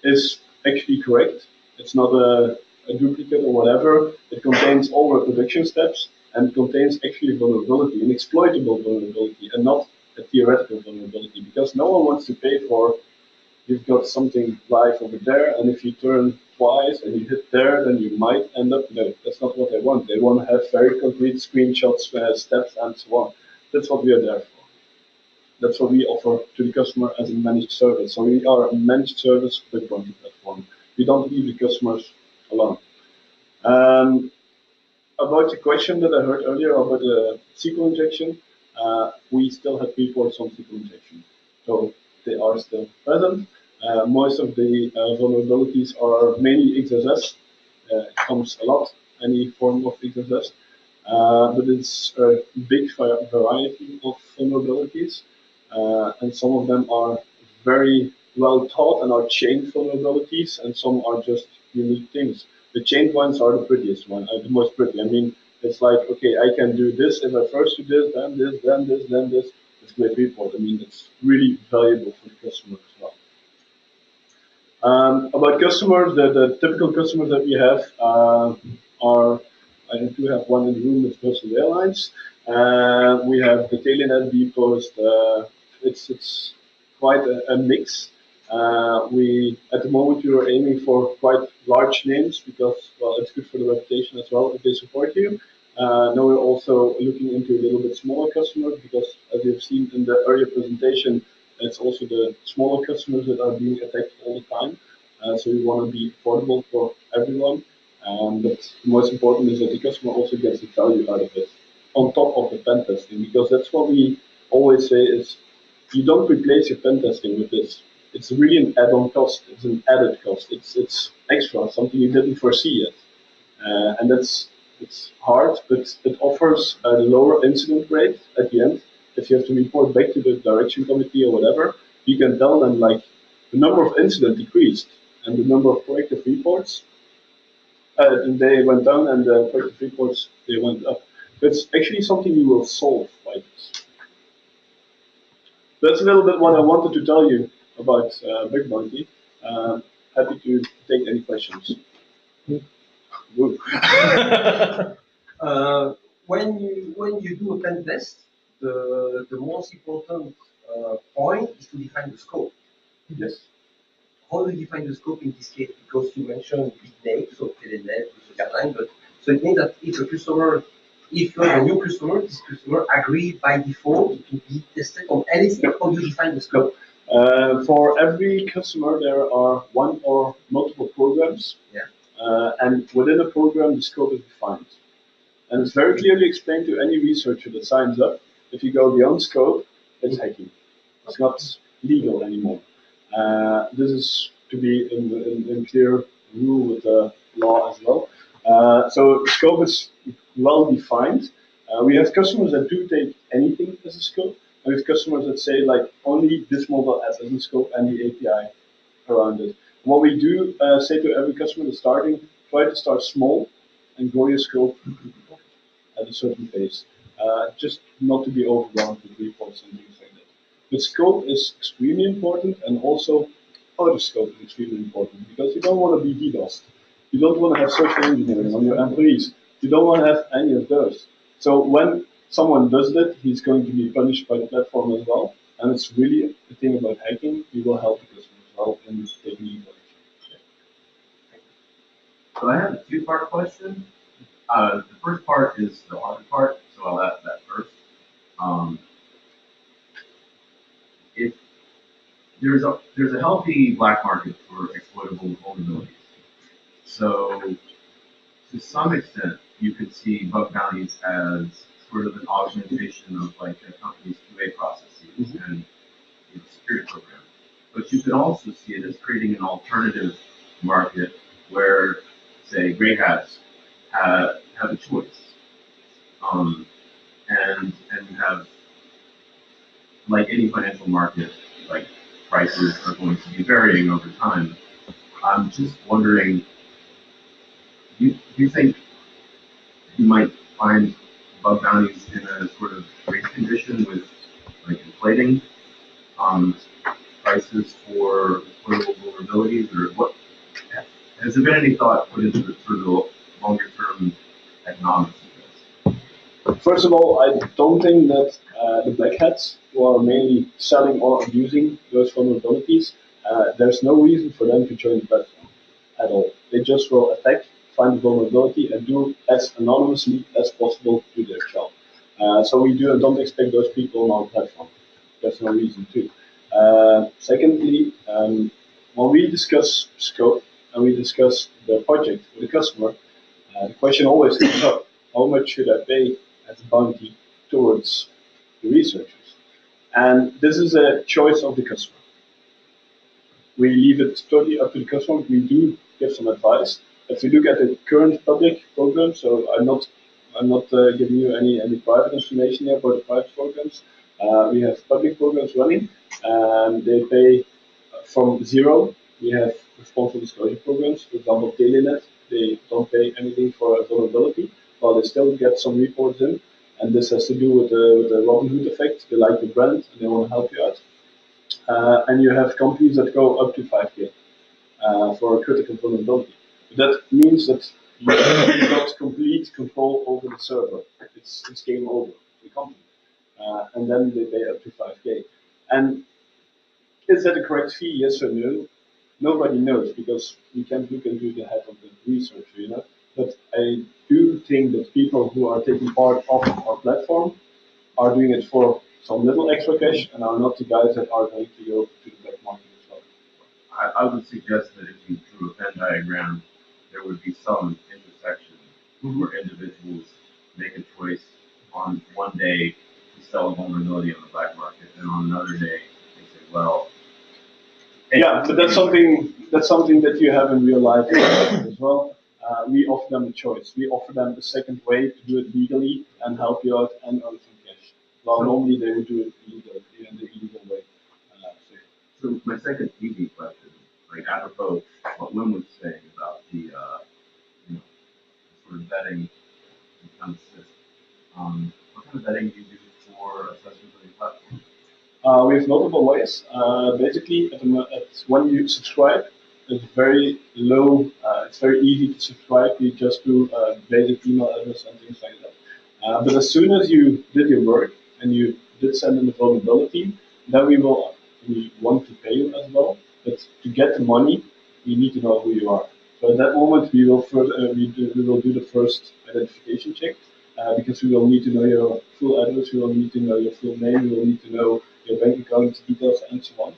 is actually correct. It's not a duplicate or whatever. It contains all reproduction steps and it contains actually vulnerability, an exploitable vulnerability, and not a theoretical vulnerability, because no one wants to pay for, you've got something live over there, and if you turn twice and you hit there, then you might end up, no, that's not what they want. They want to have very concrete screenshots, steps, and so on. That's what we are there for. That's what we offer to the customer as a managed service. So we are a managed service bug bounty platform. We don't leave the customers alone. About the question that I heard earlier about the SQL injection, we still have reports on SQL injection. So they are still present. Most of the vulnerabilities are mainly XSS. It comes a lot, any form of XSS. But it's a big variety of vulnerabilities. And some of them are very well taught and are chained vulnerabilities, and some are just unique things. The chained ones are the prettiest one, the most pretty. I mean, it's like, okay, I can do this, if I first do this, then this, then this, then this. It's a great report. I mean, it's really valuable for the customer as well. About customers, the typical customers that we have are, I do have one in the room, it's Brussels Airlines. We have the Telenet, bpost. It's quite a mix. At the moment, we are aiming for quite large names because, well, it's good for the reputation as well if they support you. Now we're also looking into a little bit smaller customers because, as you've seen in the earlier presentation, it's also the smaller customers that are being attacked all the time. So we want to be affordable for everyone. But the most important is that the customer also gets the value out of it on top of the pen testing, because that's what we always say is you don't replace your pen testing with this. It's really an add-on cost. It's an added cost. It's extra, something you didn't foresee yet. And it's hard, but it offers a lower incident rate at the end. If you have to report back to the direction committee or whatever, you can tell them like the number of incidents decreased and the number of corrective reports they went down, and the corrective reports they went up. It's actually something you will solve by this. That's a little bit what I wanted to tell you about Bug Bounty. Happy to take any questions. When you do a pen test, the most important point is to define the scope. Yes. How do you define the scope in this case? Because you mentioned big names, so Telenet, but so it means that if you have a new customer, this customer agree by default to be tested on anything. How do you define the scope? For every customer, there are one or multiple programs. Yeah. And within a program, the scope is defined. And it's very clearly explained to any researcher that signs up. If you go beyond scope, it's hacking. It's not legal anymore. This is to be in clear rule with the law as well. So scope is well defined. We have customers that do take anything as a scope. And we have customers that say like only this mobile app as a scope and the API around it. What we do say to every customer that's starting, try to start small and grow your scope at a certain pace. Just not to be overwhelmed with reports and things like that. But scope is extremely important, and also outer scope is extremely important, because you don't want to be DDoSed. You don't want to have social engineering on your employees. You don't want to have any of those. So when someone does that, he's going to be punished by the platform as well. And it's really a thing about hacking. We will help the customer as well in taking the action. So I have a two-part question. The first part is the hard part, so I'll ask that first. If there's a healthy black market for exploitable vulnerabilities, so to some extent you could see bug bounties as sort of an augmentation of like a company's QA processes and its security program. But you could also see it as creating an alternative market where, say, gray hats have a choice, and you have, like any financial market, like prices are going to be varying over time. I'm just wondering Do you think you might find bug bounties in a sort of race condition with like inflating prices for exploitable vulnerabilities, or what? Has there been any thought put into the sort of the longer term economics of this? First of all, I don't think that the black hats who are mainly selling or abusing those vulnerabilities, there's no reason for them to join the platform at all. They just will attack, find the vulnerability, and do as anonymously as possible to their job. So we don't expect those people on our platform. There's no reason to. Secondly, when we discuss scope and we discuss the project with the customer, the question always comes up: how much should I pay as a bounty towards the researchers? And this is a choice of the customer. We leave it totally up to the customer. We do give some advice. If you look at the current public program, so I'm not giving you any private information here about the private programs. We have public programs running, and they pay from zero. We have responsible disclosure programs. For example, Telenet, they don't pay anything for a vulnerability, but they still get some reports in. And this has to do with the Robin Hood effect. They like the brand and they want to help you out. And you have companies that go up to 5K for a critical vulnerability. That means that you got complete control over the server. It's game over for the company. And then they pay up to 5K. And is that a correct fee? Yes or no? Nobody knows, because we can't look into the head of the researcher, you know. But I do think that people who are taking part of our platform are doing it for some little extra cash and are not the guys that are going to go to the black market as well. I would suggest that if you drew a Venn diagram, there would be some intersection where individuals make a choice on one day to sell a vulnerability on the black market, and on another day they say, well. Yeah, but that's something that you have in real life as well. We offer them a choice. We offer them a second way to do it legally and help you out and earn some cash. Well, normally they would do it in the illegal way. So my second easy question, like apropos what Wim was saying about the sort of vetting and what kind of vetting do you do for assessment of your platform? We have multiple ways. Basically, when you subscribe, it's very low. It's very easy to subscribe. You just do basic email address and things like that. But as soon as you did your work and you did send in the vulnerability, then we want to pay you as well. But to get the money, we need to know who you are. So at that moment, we will do the first identification check. Because we will need to know your full address, we will need to know your full name, we will need to know your bank account details, and so on.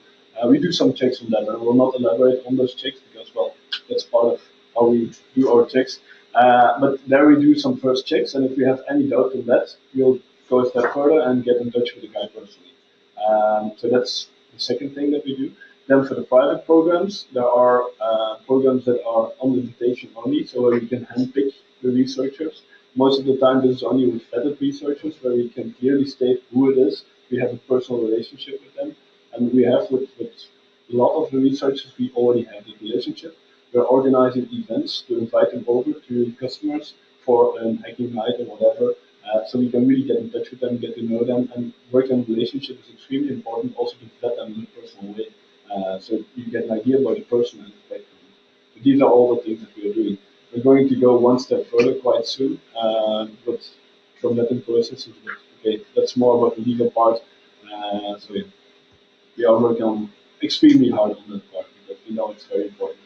We do some checks on that, and I will not elaborate on those checks because, well, that's part of how we do our checks. But there we do some first checks, and if we have any doubt on that, we'll go a step further and get in touch with the guy personally. So that's the second thing that we do. Then for the private programs, there are programs that are on invitation only, so where you can handpick the researchers. Most of the time, this is only with vetted researchers, where we can clearly state who it is. We have a personal relationship with them, and we have with a lot of the researchers we already have the relationship. We're organizing events to invite them over to customers for an hacking night or whatever, so we can really get in touch with them, get to know them, and working on relationship is extremely important. Also to vet them in a personal way, so you get an idea about the person and the background. So these are all the things that we are doing. We're going to go one step further quite soon, but from that in process, okay, that's more about the legal part. So yeah, we are working on extremely hard on that part because we know it's very important.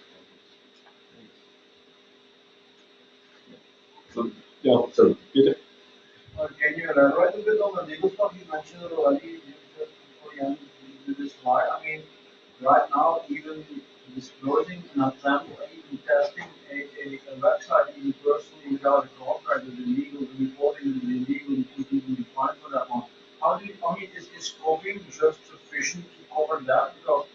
So yeah, so Peter. Can you elaborate a bit on the legal stuff you mentioned already before you end this slide? I mean, right now, even disclosing an attempt, even testing a website, even personally without a contract is illegal, the reporting is illegal, you could even be fined for that one. How do you, I mean, is scoping just sufficient to cover that? Because,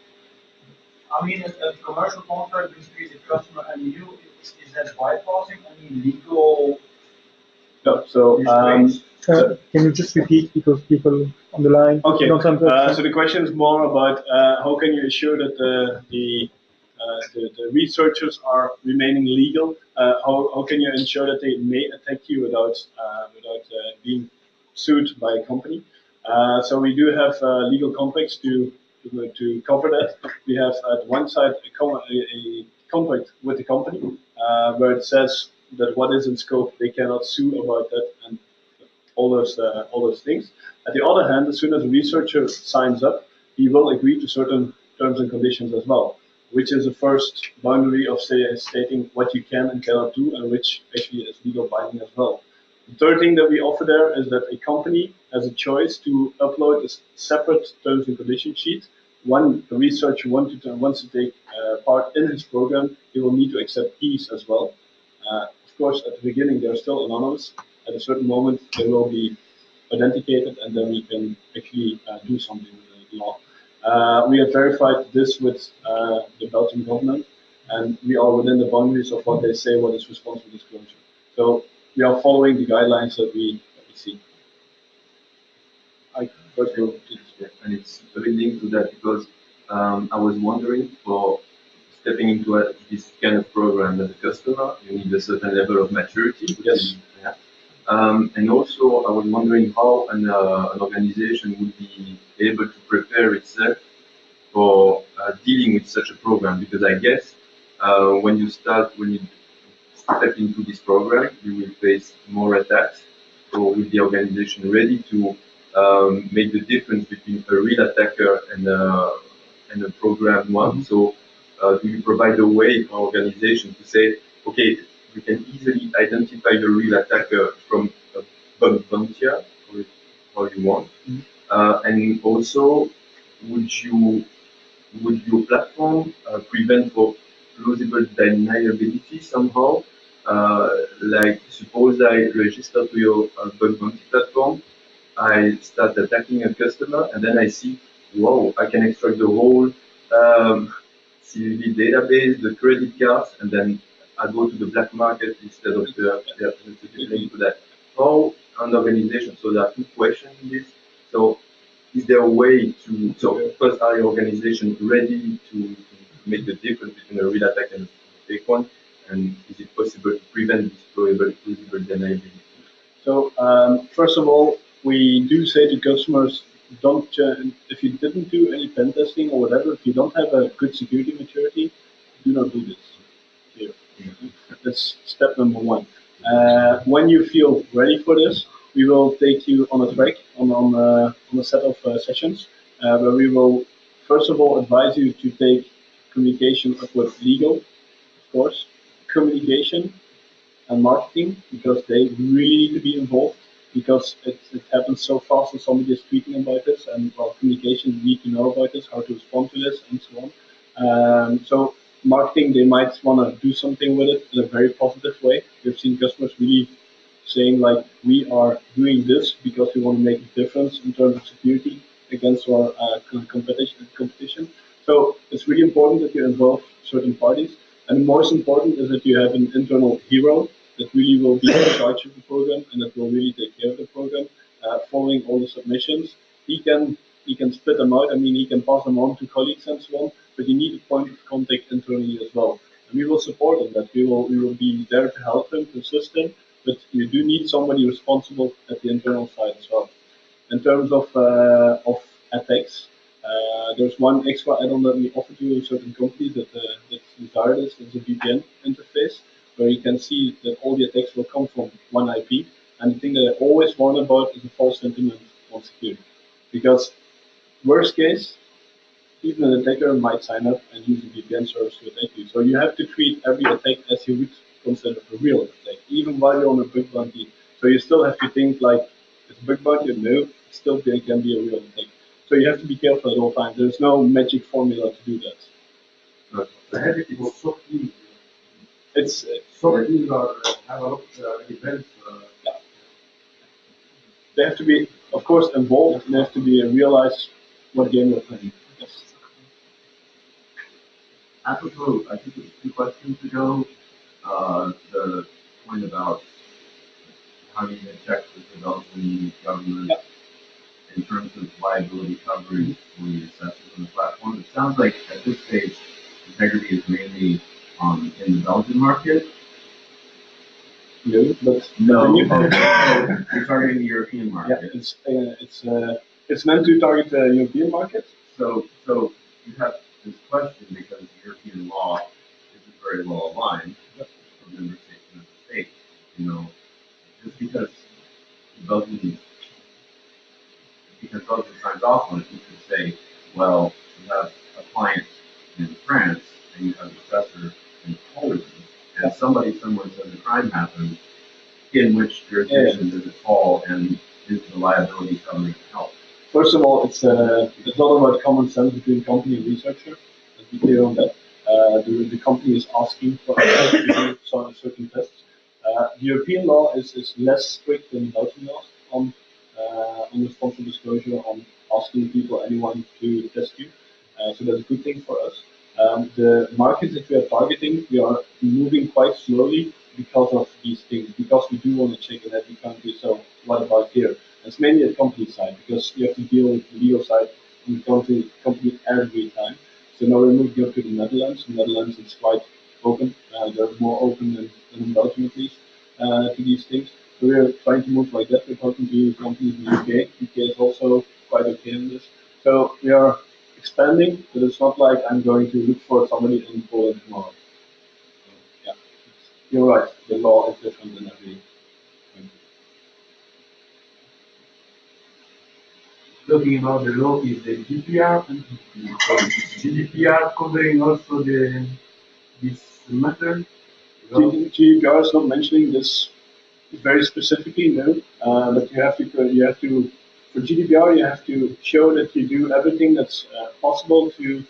I mean, a commercial contract between the customer and you, is that bypassing any legal? No, so can you just repeat because people on the line okay. don't understand? So the question is more about how can you ensure that the researchers are remaining legal how can you ensure that they may attack you without being sued by a company? So we do have legal complex to cover that. We have at one side a contract with the company where it says that what is in scope, they cannot sue about that and all those things. At the other hand, as soon as a researcher signs up, he will agree to certain terms and conditions as well, which is the first boundary of stating what you can and cannot do, and which actually is legal binding as well. The third thing that we offer there is that a company has a choice to upload a separate terms and condition sheet. When a researcher wants to take part in his program, he will need to accept keys as well. Of course, at the beginning, they're still anonymous. At a certain moment, they will be authenticated, and then we can actually do something with the law. We have verified this with the Belgian government, and we are within the boundaries of what they say, what is responsible disclosure. So we are following the guidelines that we see. And it's a bit linked to that because I was wondering, for stepping into this kind of program as a customer, you need a certain level of maturity. Yes. Yeah. And also, I was wondering how an organization would be able to prepare itself for dealing with such a program, because I guess when you step into this program, you will face more attacks. So with the organization ready to make the difference between a real attacker and a programmed one. So do you provide a way for organization to say, okay, we can easily identify the real attacker from a bug bountier, or how you want. And also, would your platform prevent for plausible deniability somehow? Like suppose I register to your bug bounty platform, I start attacking a customer, and then I see, whoa, I can extract the whole CVV database, the credit cards, and then I go to the black market instead of the link to that. How an organization, so there are two questions in this. So is there a way to, so first, are your organization ready to make the difference between a real attack and a fake one? And is it possible to prevent this plausible deniability? So first of all, we do say to customers, don't if you didn't do any pen testing or whatever, if you don't have a good security maturity, do not do this. Here. That's step number one. When you feel ready for this, we will take you on a track, on a set of sessions, where we will first of all advise you to take communication up with legal, of course, communication and marketing, because they really need to be involved, because it happens so fast that somebody is tweeting about this, and well, communication need to know about this, how to respond to this, and so on. So marketing, they might want to do something with it in a very positive way. We've seen customers really saying like, we are doing this because we want to make a difference in terms of security against our competition. So it's really important that you involve certain parties. And the most important is that you have an internal hero that really will be in charge of the program and that will really take care of the program, following all the submissions. He can split them out. I mean, he can pass them on to colleagues and so on, but you need a point of contact internally as well. And we will support him. That we will be there to help him, to assist him, but you do need somebody responsible at the internal side as well. In terms of ethics, there's one extra add-on that we offer to certain companies that desire this. It's a VPN interface where you can see that all the attacks will come from one IP. And the thing that I always warn about is a false sentiment on security. Because worst case, even an attacker might sign up and use a VPN service to attack you. So you have to treat every attack as you would consider a real attack, even while you're on a bug bounty. So you still have to think like, it's a bug bounty, no, still there can be a real attack. So you have to be careful at all times. There's no magic formula to do that. It's So these are have a lot of events. Yeah. They have to be, of course, involved, and they have to be realize what game they're playing. Yes. Apropos, I think it was 2 questions ago, the point about how you can check with the Belgian government in terms of liability coverage for the assessors on the platform. It sounds like at this stage, integrity is mainly in the Belgian market. No, but No, you- you're targeting the European yeah, market. it's meant to target the European market. So you have this question because the European law isn't very well aligned from member state to member state. You know, just Belgium, because Belgium signs off on it, you could say, well, you have a client in France and you have a professor in Poland, and somebody somewhere says a crime happened, in which jurisdiction does it fall, and is the liability covering help? First of all, it's all about common sense between company and researcher. Let's be clear on that. The company is asking for us to do certain tests. The European law is less strict than Belgian laws on responsible disclosure, on asking people, anyone to test you. So that's a good thing for us. The markets that we are targeting, we are moving quite slowly because of these things, because we do want to check in every country. So what about here? It's mainly a company side, because you have to deal with the legal side in the company every time. So now we're moving up to the Netherlands. In the Netherlands, it's quite open. They're more open than in Belgium, at least, to these things. So we're trying to move like that. We're talking to companies in the UK. UK is also quite okay in this. So we are expanding, but it's not like I'm going to look for somebody in Poland tomorrow. So, yeah, you're right. The law is different in every country. Talking about the law is the GDPR, and GDPR covering also this matter. GDPR is not mentioning this very specifically, no. But you have to, for GDPR, you have to show that you do everything that's possible to,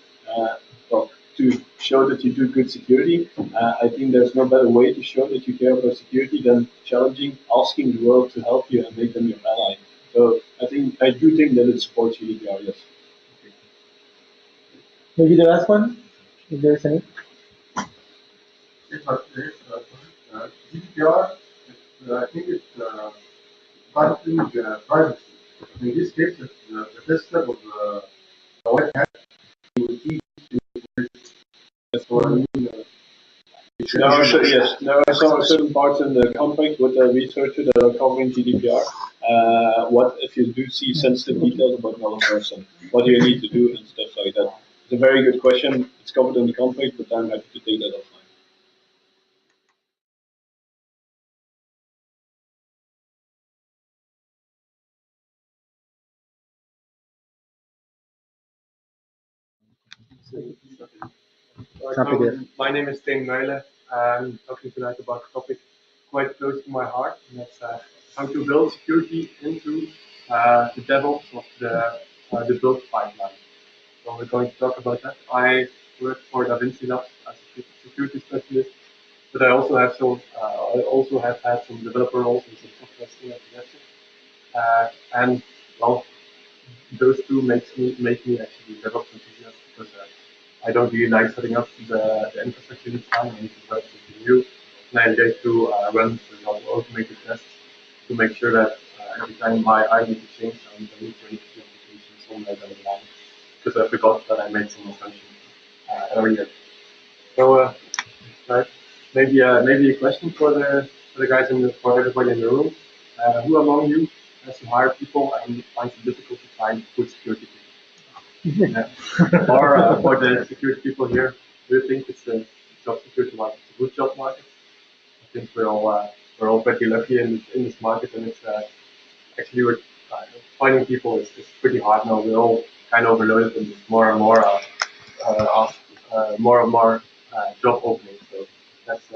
to show that you do good security. I think there's no better way to show that you care about security than challenging, asking the world to help you and make them your ally. So I do think that it supports GDPR, yes. Maybe the last one, if there's any. GDPR, I think it's targeting privacy. In this case, the first step of the white hat will eat for Yes, there are some certain parts in the contract with the researcher that are covering GDPR. What if you do see sensitive details about another person? What do you need to do and stuff like that? It's a very good question. It's covered in the contract, but I'm happy to take that offline. My name is Stijn Muylle. I'm talking tonight about a topic quite close to my heart, and that's how to build security into the Devops of the build pipeline. So we're going to talk about that. I work for Davinsi as a security specialist, but I also have had some developer roles in some software testing. And well, those two make me actually DevOps enthusiast because I don't really like setting up the infrastructure each time. I need to work something new, and I like to run, for example, automated tests to make sure that every time I need to change, I need to change the application somewhere down the line because I forgot that I made some assumptions earlier. So, right, maybe a question for the guys for everybody in the room. Who among you has to hire people and finds it difficult to find good security people? Yeah. Or for the security people here, do you think it's a job security market? It's a good job market. I think we're all pretty lucky in this market, and it's actually we're finding people is pretty hard now. We're all kind of overloaded, and there's more and more job openings. So that's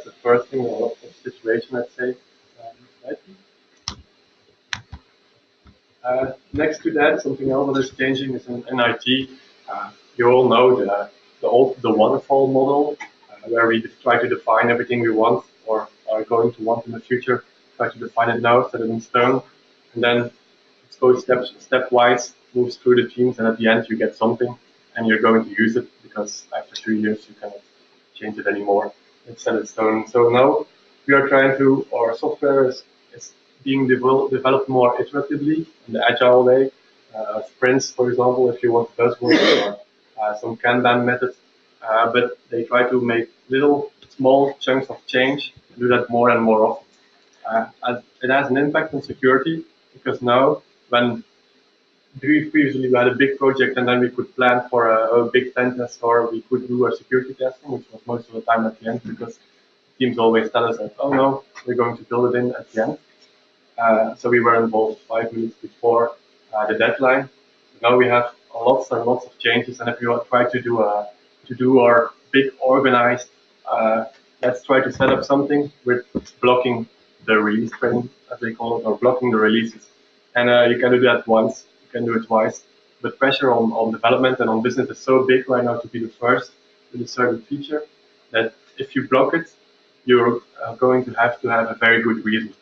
the first thing. A lot of situation, I'd say. Right? Next to that, something else that is changing is in IT. You all know the waterfall model, where we try to define everything we want or are going to want in the future. Try to define it now, set it in stone, and then it goes stepwise, moves through the teams, and at the end you get something, and you're going to use it because after 2 years you cannot change it anymore. It's set in stone. So now we are trying to, our software is being developed more iteratively in the agile way. Sprints, for example, if you want buzzwords, or some Kanban methods, but they try to make little small chunks of change, and do that more and more often. It has an impact on security because now when previously we had a big project and then we could plan for a big pen test or we could do a security testing, which was most of the time at the end because teams always tell us that, oh no, we're going to build it in at the end. So we were involved 5 minutes before the deadline. Now we have lots and lots of changes, and if you try to do our big organized, let's try to set up something with blocking the release train, as they call it, or blocking the releases. And you can do that once, you can do it twice. But pressure on development and on business is so big right now to be the first with a certain feature that if you block it, you're going to have a very good reason.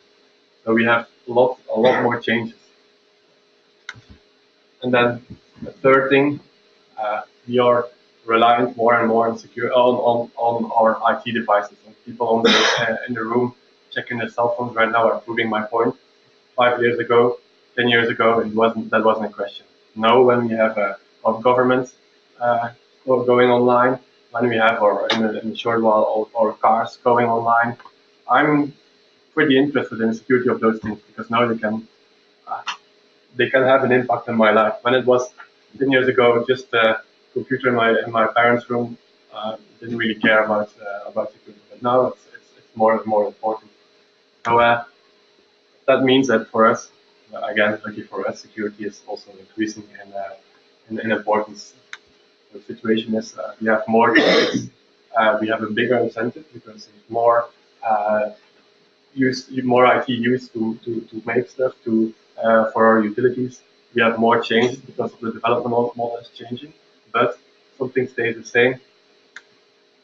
So we have a lot more changes. And then the third thing, we are reliant more and more on our IT devices. And people in the room checking their cell phones right now are proving my point. 5 years ago, 10 years ago, that wasn't a question. Now, when we have our government going online, when we have in a short while our cars going online, I'm pretty interested in the security of those things because now they can have an impact on my life. When it was 10 years ago, just a computer in my parents' room, didn't really care about security. But now it's more and more important. So that means that for us, again, lucky for us, security is also increasing in importance. The situation is we have more topics, we have a bigger incentive because there's more more IT used to make stuff for our utilities. We have more changes because of the development model is changing, but something stays the same.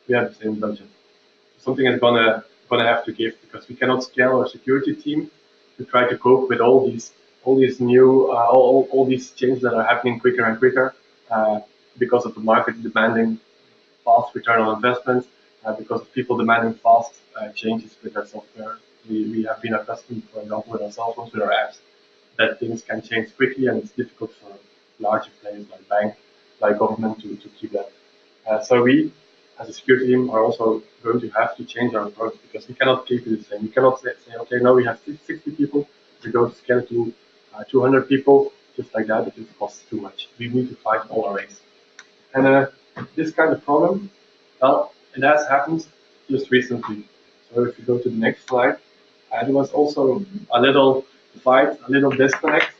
We have the same budget. Something is gonna have to give because we cannot scale our security team to try to cope with all these new all these changes that are happening quicker and quicker because of the market demanding fast return on investment, because of people demanding fast changes with their software. We have been accustomed, for example, with our cell phones, with our apps, that things can change quickly, and it's difficult for larger players like bank, like government to keep that. So we, as a security team, are also going to have to change our approach because we cannot keep it the same. We cannot say, okay, now we have 60 people, we go to scale to 200 people, just like that. It just costs too much. We need to fight all our ways. And this kind of problem, well, it has happened just recently. So if you go to the next slide, there was also a little fight, a little disconnect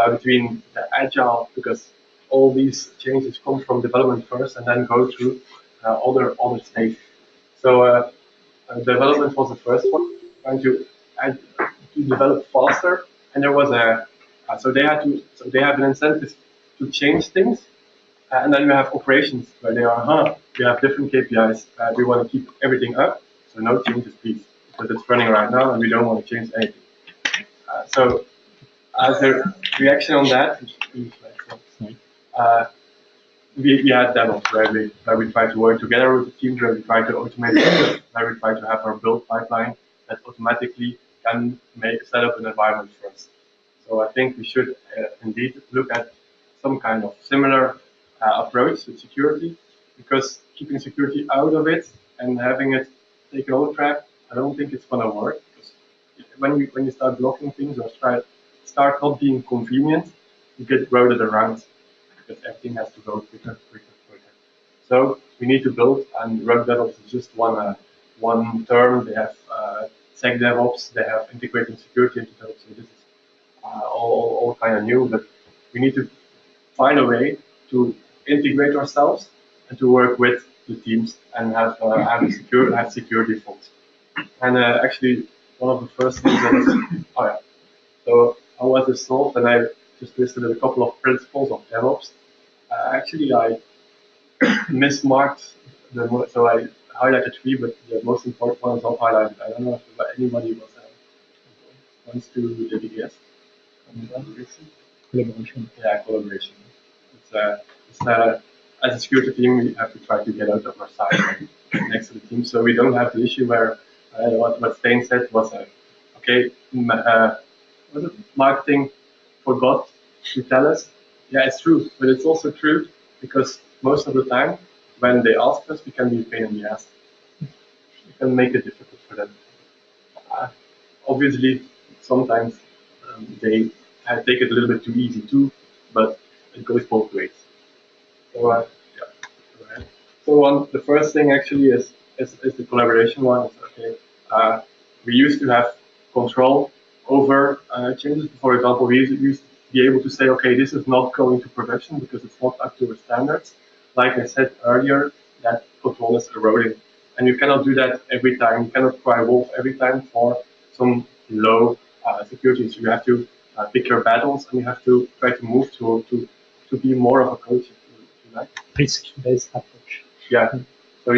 between the agile, because all these changes come from development first and then go through other stages. So development was the first one, trying to develop faster, and there was so they have an incentive to change things, and then we have operations where they are, we have different KPIs, we want to keep everything up, so no changes please, because it's running right now and we don't want to change anything. So as a reaction on that, we had Devops, where we try to work together with the teams, where we try to automate it, where we try to have our build pipeline that automatically can set up an environment for us. So I think we should indeed look at some kind of similar approach to security, because keeping security out of it and having it take an old track, I don't think it's going to work. Because when you start blocking things or start not being convenient, you get routed around, because everything has to go quicker. So we need to build, and Rug DevOps is just one term. They have Sec DevOps, they have integrating security into DevOps. So this is all kind of new, but we need to find a way to integrate ourselves and to work with the teams and have secure defaults. And actually, one of the first things that was, so how was this solved? And I just listed a couple of principles of DevOps. Actually, I mismarked so I highlighted 3, but the most important one is not highlighted. I don't know if anybody wants to do the DBS. Collaboration. Yeah, collaboration. It's as a security team, we have to try to get out of our side next to the team, so we don't have the issue where what Stijn said was, okay, marketing forgot to tell us. Yeah, it's true, but it's also true because most of the time when they ask us, we can be a pain in the ass. it can make it difficult for them. Obviously, sometimes they take it a little bit too easy too, but it goes both ways. So, yeah. Right. So the first thing actually is the collaboration one. It's okay. We used to have control over changes. For example, we used to be able to say, okay, this is not going to production because it's not up to our standards. Like I said earlier, that control is eroding. And you cannot do that every time. You cannot cry wolf every time for some low security. So you have to pick your battles, and you have to try to move to be more of a coach, if you like. Risk-based approach. Yeah. So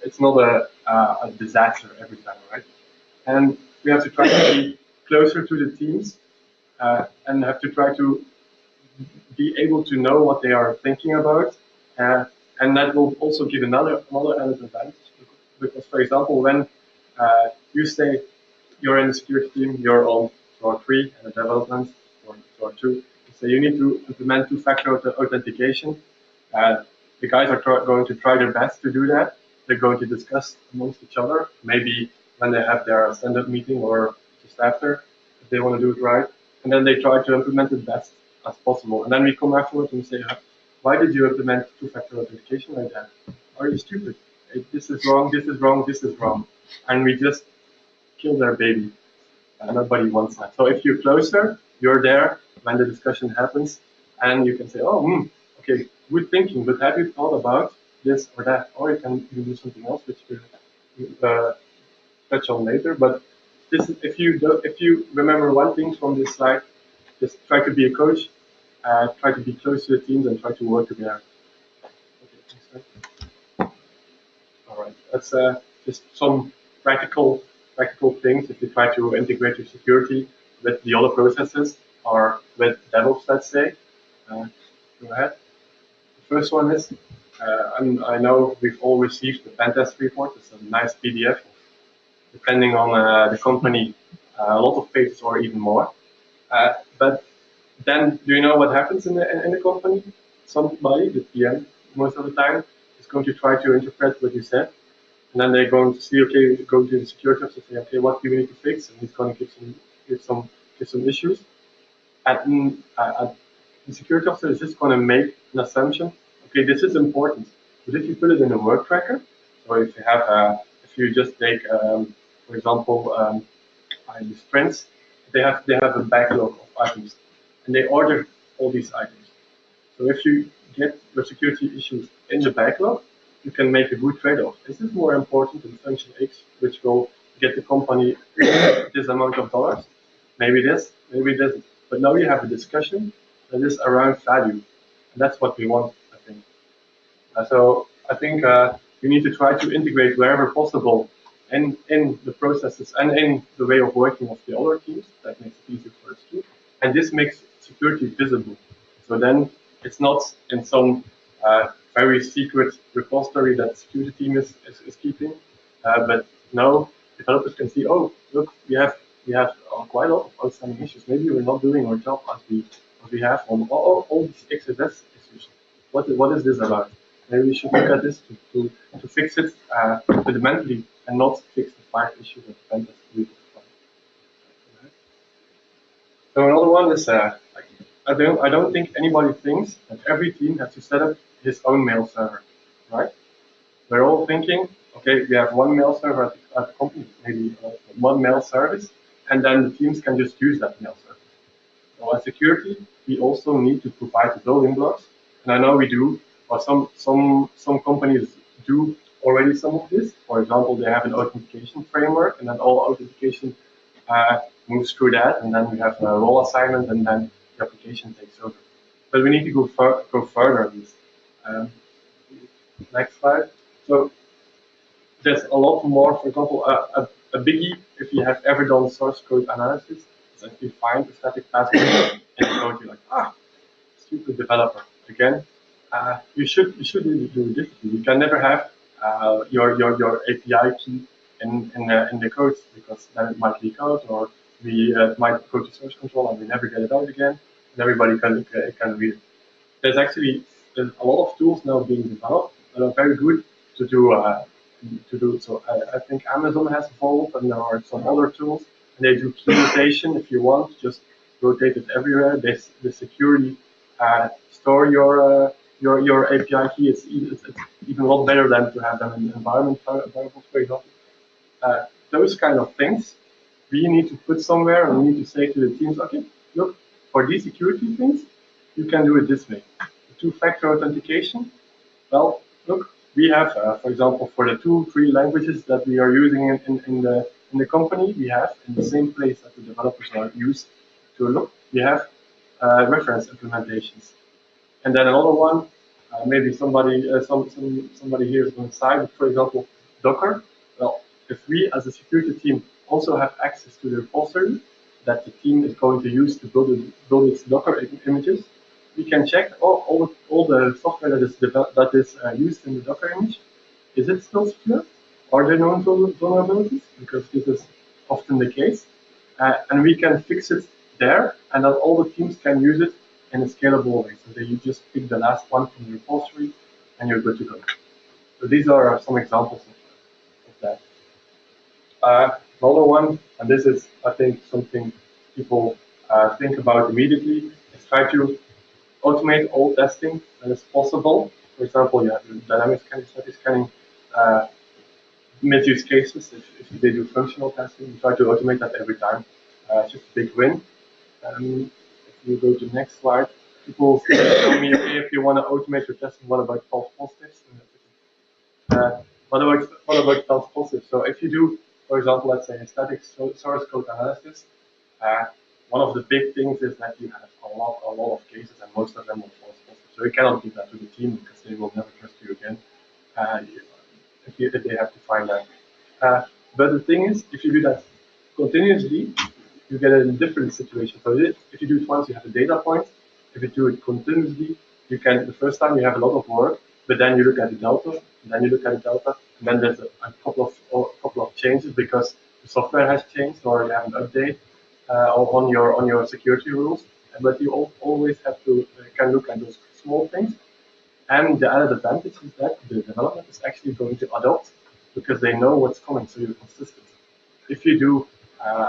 it's not a disaster every time, right? And we have to try to be closer to the teams, and have to try to be able to know what they are thinking about, and that will also give another added advantage. Because, for example, when you say you're in the security team, you're on floor 3 and the development on floor 2. So you need to implement two-factor authentication. The guys are going to try their best to do that. They're going to discuss amongst each other, maybe when they have their stand-up meeting or just after, if they want to do it right. And then they try to implement it best as possible. And then we come afterwards and say, why did you implement two-factor authentication like that? Are you stupid? This is wrong, this is wrong, this is wrong. And we just kill their baby. Nobody wants that. So if you're closer, you're there when the discussion happens, and you can say, oh, okay, good thinking, but have you thought about this or that? Or you can do something else, which we'll touch on later. But this, if you remember one thing from this slide, just try to be a coach, try to be close to the teams, and try to work together. Okay, all right, that's just some practical things if you try to integrate your security with the other processes or with DevOps, let's say. Go ahead. The first one is, and I know we've all received the pen test report. It's a nice PDF, depending on the company, a lot of pages or even more. But then, do you know what happens in the company? Somebody, the PM, most of the time, is going to try to interpret what you said. And then they're going to see, okay, go to the security officer and say, okay, what do we need to fix? And he's going to give some issues. And the security officer is just going to make an assumption. Okay, this is important. But if you put it in a work tracker, so if you have, if you just take, for example, the sprints, they have a backlog of items, and they order all these items. So if you get your security issues in the backlog, you can make a good trade-off. Is this more important than function X, which will get the company this amount of dollars? Maybe this, maybe it doesn't. But now you have a discussion that is around value, and that's what we want, I think. So I think we need to try to integrate wherever possible in the processes and in the way of working of the other teams. That makes it easier for us too. And this makes security visible. So then it's not in some very secret repository that the security team is keeping, but now developers can see, oh, look, we have quite a lot of outstanding issues. Maybe we're not doing our job as we have on all these XSS issues. What is this about? Maybe we should look at this to fix it fundamentally and not fix the 5 issues that the pen test really find. So another one is I don't think anybody thinks that every team has to set up his own mail server, right? We're all thinking, okay, we have one mail server at the company, maybe one mail service, and then the teams can just use that mail service. So as security, we also need to provide the building blocks, and I know we do, or some companies do already some of this. For example, they have an authentication framework, and then all authentication moves through that, and then we have a role assignment, and then the application takes over. But we need to go further on this. Next slide. So there's a lot more. For example, a biggie, if you have ever done source code analysis, is that you find a static password in the code, you're like, stupid developer. Again, you should really do it differently. You can never have your API key in the code, because then it might leak out, or it might go to source control and we never get it out again, and everybody can read it. There's a lot of tools now being developed that are very good to do to do. So I think Amazon has evolved, and there are some other tools, and they do key rotation if you want, just rotate it everywhere. They securely store your API key. It's even a lot better than to have them in environment variables, for example. Those kind of things we need to put somewhere, and we need to say to the teams, okay, look, for these security things, you can do it this way. Two-factor authentication, well, look, we have, for example, for the 2-3 languages that we are using in the company, we have in the same place that the developers are used to look, we have reference implementations. And then another one, maybe somebody here is going to side, but for example, Docker. Well, if we as a security team also have access to the repository that the team is going to use to build its Docker images, we can check all the software that is used in the Docker image. Is it still secure? Are there known vulnerabilities? Because this is often the case. And we can fix it there, and then all the teams can use it in a scalable way. So that you just pick the last one from the repository, and you're good to go. So these are some examples of that. Another one, and this is, I think, something people think about immediately, is try to automate all testing that is possible. For example, you have dynamic scanning, static scanning, mid-use cases. If they do functional testing, you try to automate that every time. It's just a big win. If you go to the next slide, people tell me, okay, if you want to automate your testing, what about false positives? What about false positives? So if you do, for example, let's say a static source code analysis, one of the big things is that you have a lot of cases, and most of them are false positives. So you cannot give that to the team because they will never trust you again if they have to find that. But the thing is, if you do that continuously, you get a different situation. So if you do it once, you have a data point. If you do it continuously, you can. The first time you have a lot of work, but then you look at the delta, and then you look at the delta, and then there's a couple of changes because the software has changed or you have an update on your security rules. But you always have to can look at those small things. And the added advantage is that the development is actually going to adopt because they know what's coming, so you're consistent. If you do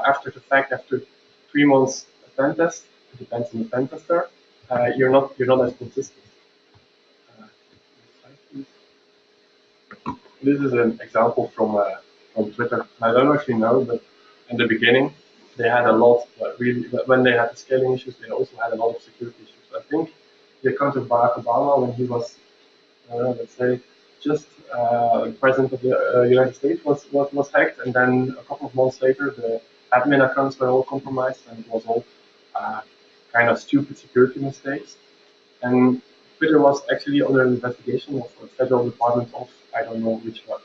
after the fact, after 3 months a pen test, it depends on the pen tester, you're not as consistent. This is an example from Twitter. I don't know if you know, but in the beginning they had a lot. When they had the scaling issues, they also had a lot of security issues. I think the account of Barack Obama, when he was, let's say, just president of the United States, was hacked, and then a couple of months later, the admin accounts were all compromised, and it was all kind of stupid security mistakes. And Twitter was actually under investigation of a federal department of, I don't know which one,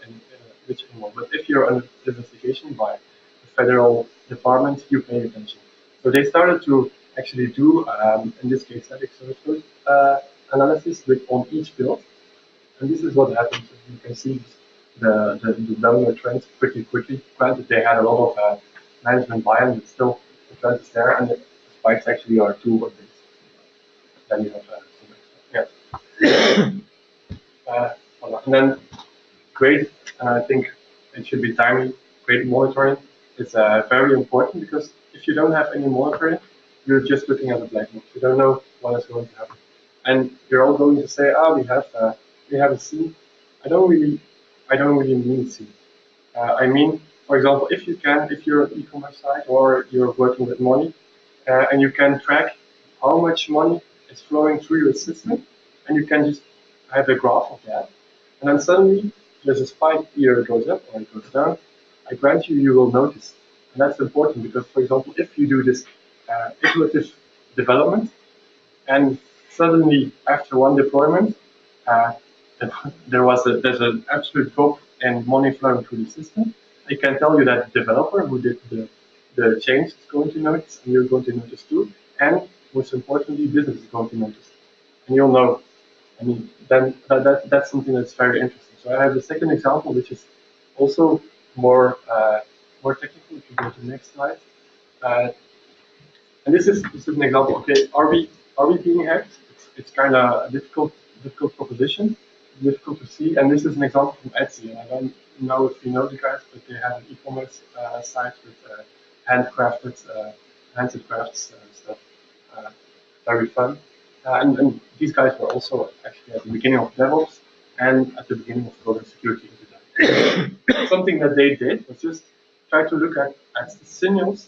but if you're under investigation by the federal department, you pay attention. So they started to actually do, in this case, static source code analysis on each build. And this is what happens. You can see the downward trend pretty quickly. Granted, they had a lot of management buy-in, but still the trend is there, and the spikes actually are 2 updates. Then you have and then great, and I think it should be timely. Great monitoring is very important because if you don't have any monitoring, you're just looking at a black box. You don't know what is going to happen, and you're all going to say, we have a C. I don't really mean C. I mean, for example, if you're an e-commerce site or you're working with money, and you can track how much money is flowing through your system, and you can just have a graph of that, and then suddenly there's a spike, either it goes up or it goes down. I grant you will notice, and that's important because, for example, if you do this iterative development, and suddenly after one deployment, there's an absolute drop in money flowing through the system, I can tell you that the developer who did the change is going to notice, and you're going to notice too, and most importantly, business is going to notice, and you'll know. I mean, then that's something that's very interesting. So I have the second example, which is also more technical. If you go to the next slide, and this is an example. Okay, are we being hacked? It's kind of a difficult proposition, difficult to see. And this is an example from Etsy. And know if you know the guys, but they have an e-commerce site with handcrafted, handed crafts stuff. Very fun. And these guys were also actually at the beginning of Devops and at the beginning of building security into that. Something that they did was just try to look at the signals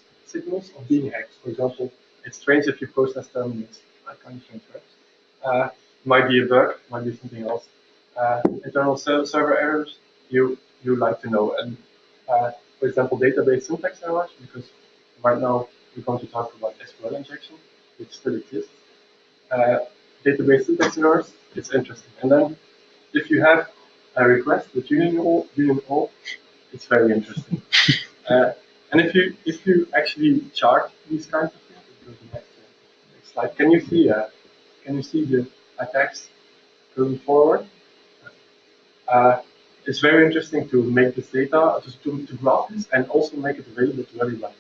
of being hacked. For example, it's strange if you process terminals, that kind of strange, right? Might be a bug, might be something else. Internal server errors, you like to know. And for example, database syntax errors, because right now we're going to talk about SQL injection, which still exists. Database syntax errors, it's interesting. And then if you have a request with union all, it's very interesting. And if you actually chart these kinds of things, go to the next slide. Can you see the attacks going forward? It's very interesting to make this data, to graph this, and also make it available to everybody.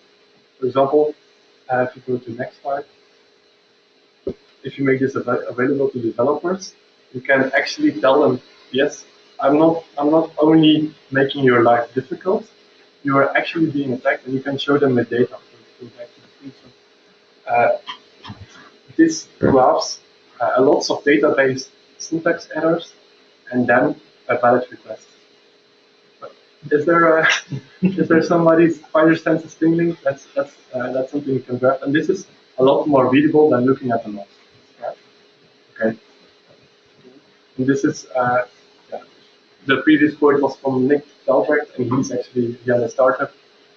For example, if you go to the next slide, if you make this available to developers, you can actually tell them, yes, I'm not only making your life difficult, you are actually being attacked, and you can show them the data. This graphs lots of database syntax errors, and then a valid request. But is there somebody spider senses tingling? That's something you can graph, and this is a lot more readable than looking at the logs. Right? Okay. And this is the previous quote was from Nick Dalbrecht, and he had a startup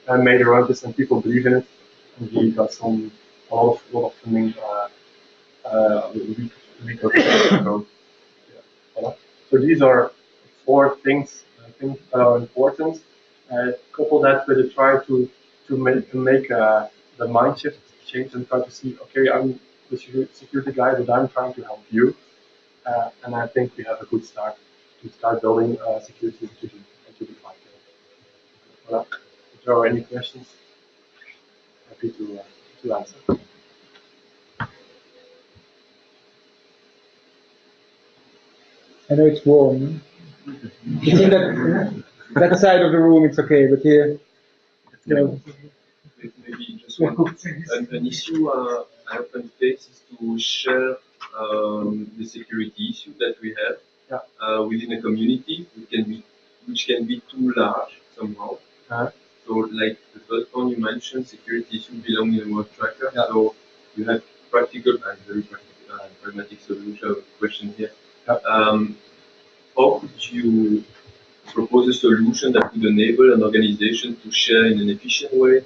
and made around this, and people believe in it, and he got a lot of funding a week or so ago. Yeah. So these are 4 things I think that are important. Couple that with a try to make the mind shift change and try to see, okay, I'm the security guy, but I'm trying to help you, and I think we have a good start to start building security into the cloud. Voilà. If there are any questions, happy to answer. I know it's warm. You think that side of the room it's okay, but here, you know. Maybe just an issue I often face is to share the security issue that we have within a community, which can be too large somehow. So, like the first one you mentioned, security issue belong in a work tracker. So you have practical and very pragmatic solution question here. How could you propose a solution that would enable an organization to share in an efficient way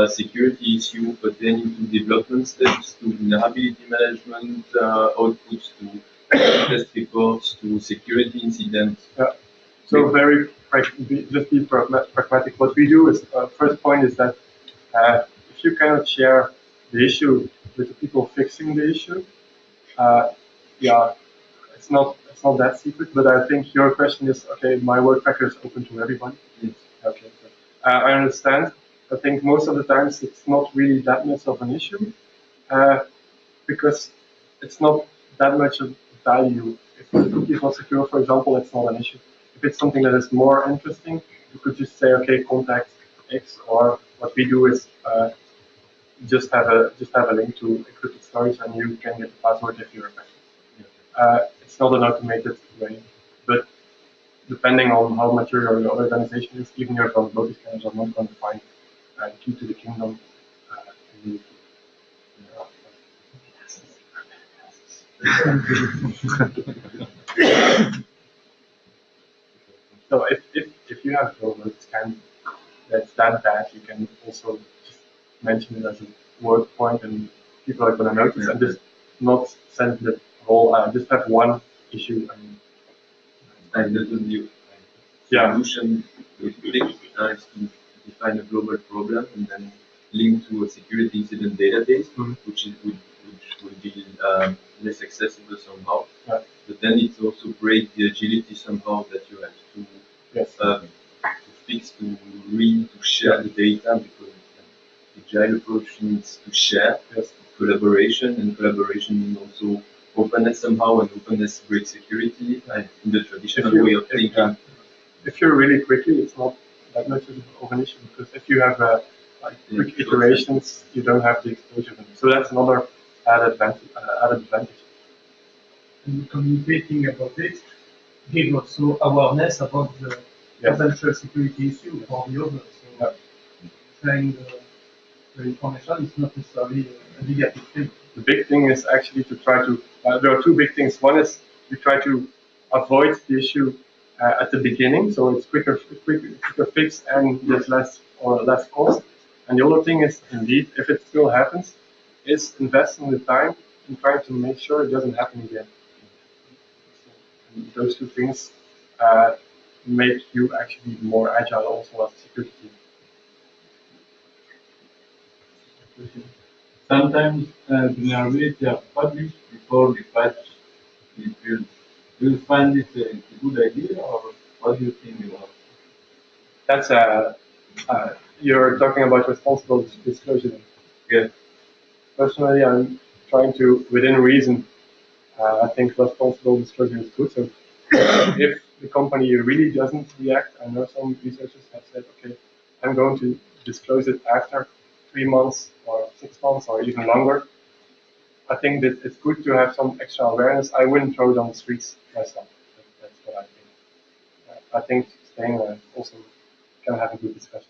security issue pertaining to development steps, to vulnerability management outputs, to test reports, to security incidents? So just be pragmatic. What we do is, first point is that if you cannot share the issue with the people fixing the issue, it's not that secret. But I think your question is, okay, my work tracker is open to everybody. Yes. Okay. So, I understand. I think most of the times it's not really that much of an issue because it's not that much of value. If the cookie is not secure, for example, it's not an issue. If it's something that is more interesting, you could just say, okay, contact X, or what we do is just have a link to encrypted storage, and you can get the password if you request it. It's not an automated way, but depending on how mature your organization is, even your vulnerability scanners are not going to find the key to the kingdom. So if you have vulnerability scan that's that bad, you can also just mention it as a word point, and people are going to notice, and just not send the whole. Just have one issue. And that would be solution with click is to define a global problem and then link to a security incident database, which would be less accessible somehow. But then it also breaks the agility somehow that you have to fix, to read, to share the data, because the agile approach needs to share, collaboration, and collaboration means also openness somehow, and openness breaks security in the traditional way of thinking. if you're really quickly, it's not that much of an issue because if you have like quick iterations, you don't have the exposure. So that's another added advantage. And communicating about it, give also awareness about the potential security issue for the others. So sharing the information is not necessarily a negative thing. The big thing is actually to try to, there are two big things. One is you try to avoid the issue at the beginning, so it's quicker fix and there's less cost. And the other thing is, indeed, if it still happens, is investing the time in trying to make sure it doesn't happen again. And those two things make you actually more agile also as a security team. Sometimes vulnerabilities are published before the patch is built. Do you find this a good idea, or what do you think about it? That's you're talking about responsible disclosure. Yeah. Personally, I'm trying to, within reason, I think responsible disclosure is good. So if the company really doesn't react, I know some researchers have said, okay, I'm going to disclose it after 3 months or 6 months or even longer. I think that it's good to have some extra awareness. I wouldn't throw it on the streets myself. That's what I think. I think Stijn also can have a good discussion.